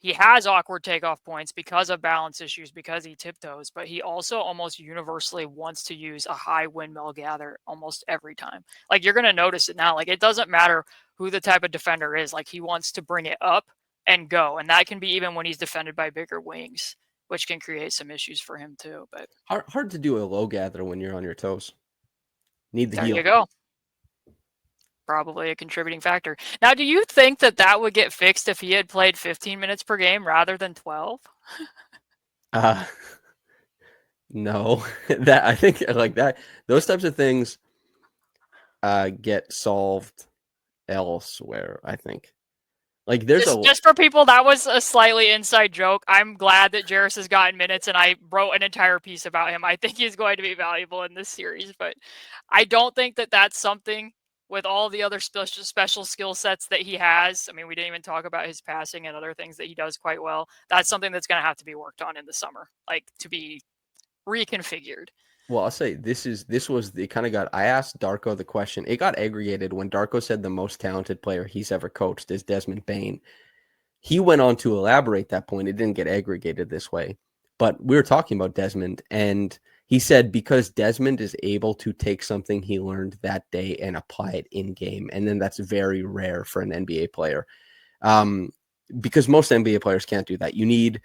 he has awkward takeoff points because of balance issues, because he tiptoes, but he also almost universally wants to use a high windmill gather almost every time. Like you're going to notice it now. Like it doesn't matter who the type of defender is. Like he wants to bring it up and go. And that can be even when he's defended by bigger wings, which can create some issues for him too. But Hard to do a low gather when you're on your toes. Need the there heel. you go. Probably a contributing factor. Now, do you think that that would get fixed if he had played 15 minutes per game rather than 12? No, that I think like that. Those types of things get solved elsewhere. I think. Like there's just for people, that was a slightly inside joke. I'm glad that Jarace has gotten minutes, and I wrote an entire piece about him. I think he's going to be valuable in this series, but I don't think that that's something with all the other special skill sets that he has. I mean, we didn't even talk about his passing and other things that he does quite well. That's something that's going to have to be worked on in the summer, like to be reconfigured. Well, I'll say this was the kind of got. I asked Darko the question. It got aggregated when Darko said the most talented player he's ever coached is Desmond Bane. He went on to elaborate that point. It didn't get aggregated this way, but we were talking about Desmond, and he said because Desmond is able to take something he learned that day and apply it in game, and then that's very rare for an NBA player, because most NBA players can't do that. You need.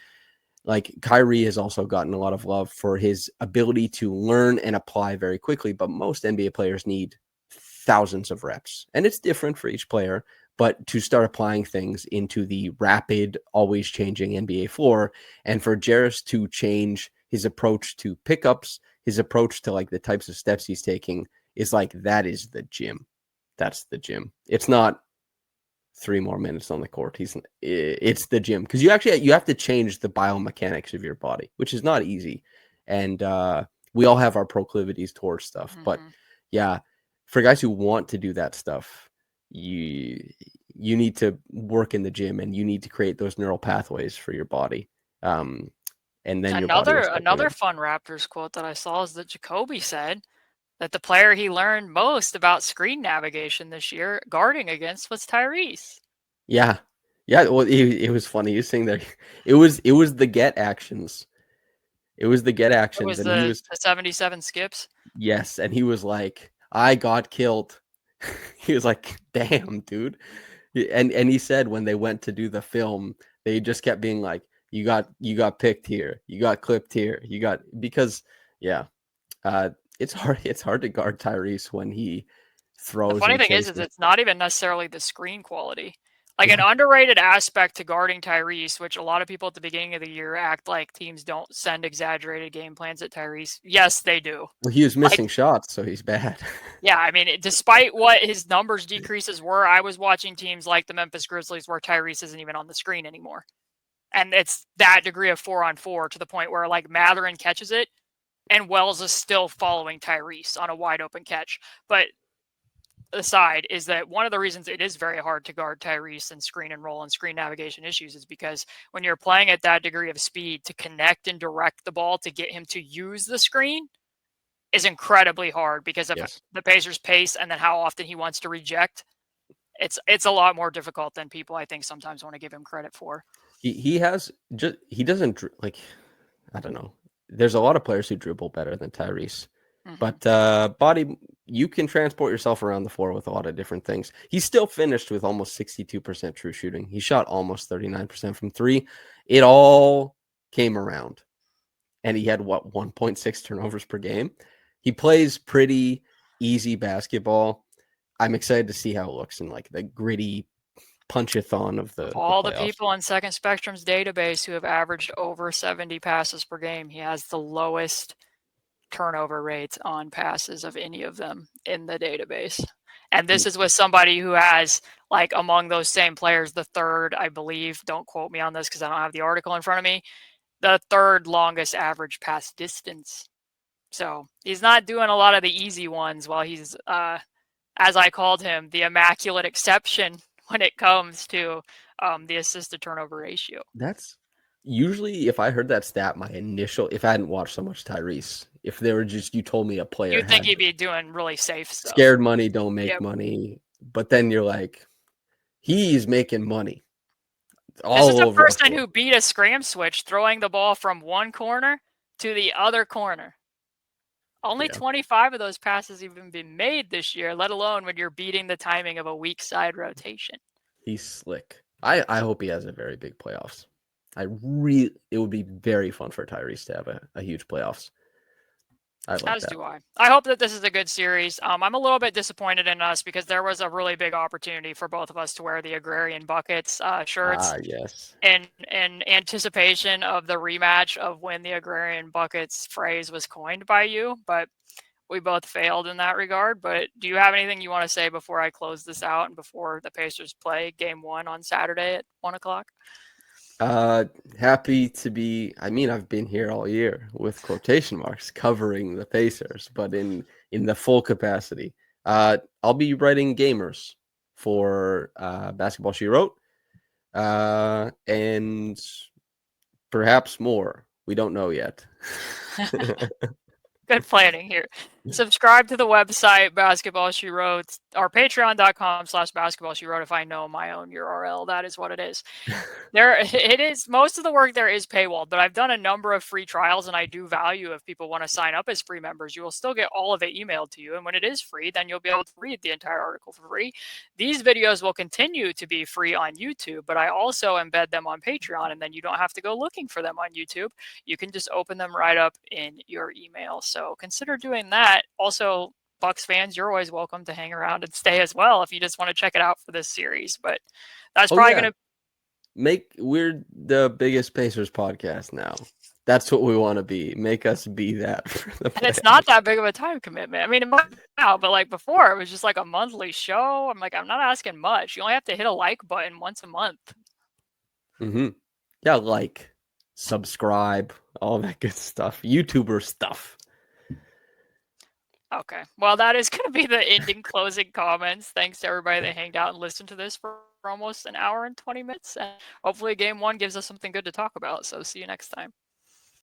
Like Kyrie has also gotten a lot of love for his ability to learn and apply very quickly, but most NBA players need thousands of reps. And it's different for each player, but to start applying things into the rapid, always changing NBA floor, and for Jarace to change his approach to pickups, his approach to like the types of steps he's taking is like, that is the gym. That's the gym. It's not 3 more minutes on the court. It's the gym because you have to change the biomechanics of your body, which is not easy. And we all have our proclivities towards stuff, but yeah, for guys who want to do that stuff, you need to work in the gym and you need to create those neural pathways for your body. And then another fun Raptors quote that I saw is that Jacoby said that the player he learned most about screen navigation this year guarding against was Tyrese. Yeah. Well, it was funny. He was saying that it was the get actions. It was the get actions, and he was the 77 skips. Yes, and he was like, "I got killed." He was like, "Damn, dude." And he said when they went to do the film, they just kept being like, "You got picked here. You got clipped here. You got," because yeah. It's hard to guard Tyrese when he throws. The funny thing is it's not even necessarily the screen quality. Like an underrated aspect to guarding Tyrese, which a lot of people at the beginning of the year act like teams don't send exaggerated game plans at Tyrese. Yes, they do. Well, he was missing shots, so he's bad. Yeah, I mean, despite what his numbers decreases were, I was watching teams like the Memphis Grizzlies where Tyrese isn't even on the screen anymore. And it's that degree of 4-on-4 to the point where like Mathurin catches it and Wells is still following Tyrese on a wide open catch. But aside is that one of the reasons it is very hard to guard Tyrese and screen and roll and screen navigation issues is because when you're playing at that degree of speed, to connect and direct the ball to get him to use the screen is incredibly hard because of the Pacers' pace and then how often he wants to reject. It's a lot more difficult than people I think sometimes want to give him credit for. He doesn't like, I don't know. There's a lot of players who dribble better than Tyrese. But body, you can transport yourself around the floor with a lot of different things. He still finished with almost 62% true shooting. He shot almost 39% from 3. It all came around. And he had 1.6 turnovers per game. He plays pretty easy basketball. I'm excited to see how it looks in like the gritty punch-a-thon of all the the people in Second Spectrum's database who have averaged over 70 passes per game. He has the lowest turnover rates on passes of any of them in the database. And this is with somebody who has, like, among those same players, the third, I believe, don't quote me on this because I don't have the article in front of me, the third longest average pass distance So he's not doing a lot of the easy ones while he's, as I called him, the immaculate exception when it comes to the assist to turnover ratio. That's usually, if I heard that stat, my initial, if I hadn't watched so much Tyrese, if they were just, you told me a player You'd think had he'd be doing really safe stuff. scared money, don't make Yep. money. But then you're like, he's making money This is all a over the person floor. who beat a scram switch throwing the ball from one corner to the other corner. Only Yeah. 25 of those passes even been made this year, let alone when you're beating the timing of a weak side rotation. He's slick. I hope he has a very big playoffs. It would be very fun for Tyrese to have a huge playoffs. I like As that. do I. I hope that this is a good series. I'm a little bit disappointed in us because there was a really big opportunity for both of us to wear the Agrarian Buckets shirts Yes. in anticipation of the rematch of when the Agrarian Buckets phrase was coined by you, but we both failed in that regard. But do you have anything you want to say before I close this out and before the Pacers play game 1 on Saturday at 1 o'clock? Happy to be. I mean, I've been here all year with quotation marks covering the Pacers, but in the full capacity. I'll be writing gamers for Basketball She Wrote, and perhaps more. We don't know yet. Good planning here. Subscribe to the website Basketball She Wrote, or patreon.com/basketball she wrote. If I know my own URL, that is what it is. It is, most of the work there is paywalled, but I've done a number of free trials, and I do value if people want to sign up as free members. You will still get all of it emailed to you, and when it is free, then you'll be able to read the entire article for free. These videos will continue to be free on YouTube, but I also embed them on Patreon, and then you don't have to go looking for them on YouTube. You can just open them right up in your email. So consider doing that. Also, Bucks fans, you're always welcome to hang around and stay as well if you just want to check it out for this series. But that's probably going to We're the biggest Pacers podcast now. That's what we want to be. Make us be that for the and it's not that big of a time commitment. I mean, it might now, but like before, it was just like a monthly show. I'm like, I'm not asking much. You only have to hit a like button once a month. Yeah, like, subscribe, all that good stuff. YouTuber stuff. Okay. Well, that is going to be the ending closing comments. Thanks to everybody that hanged out and listened to this for almost an hour and 20 minutes. And hopefully game 1 gives us something good to talk about. So see you next time.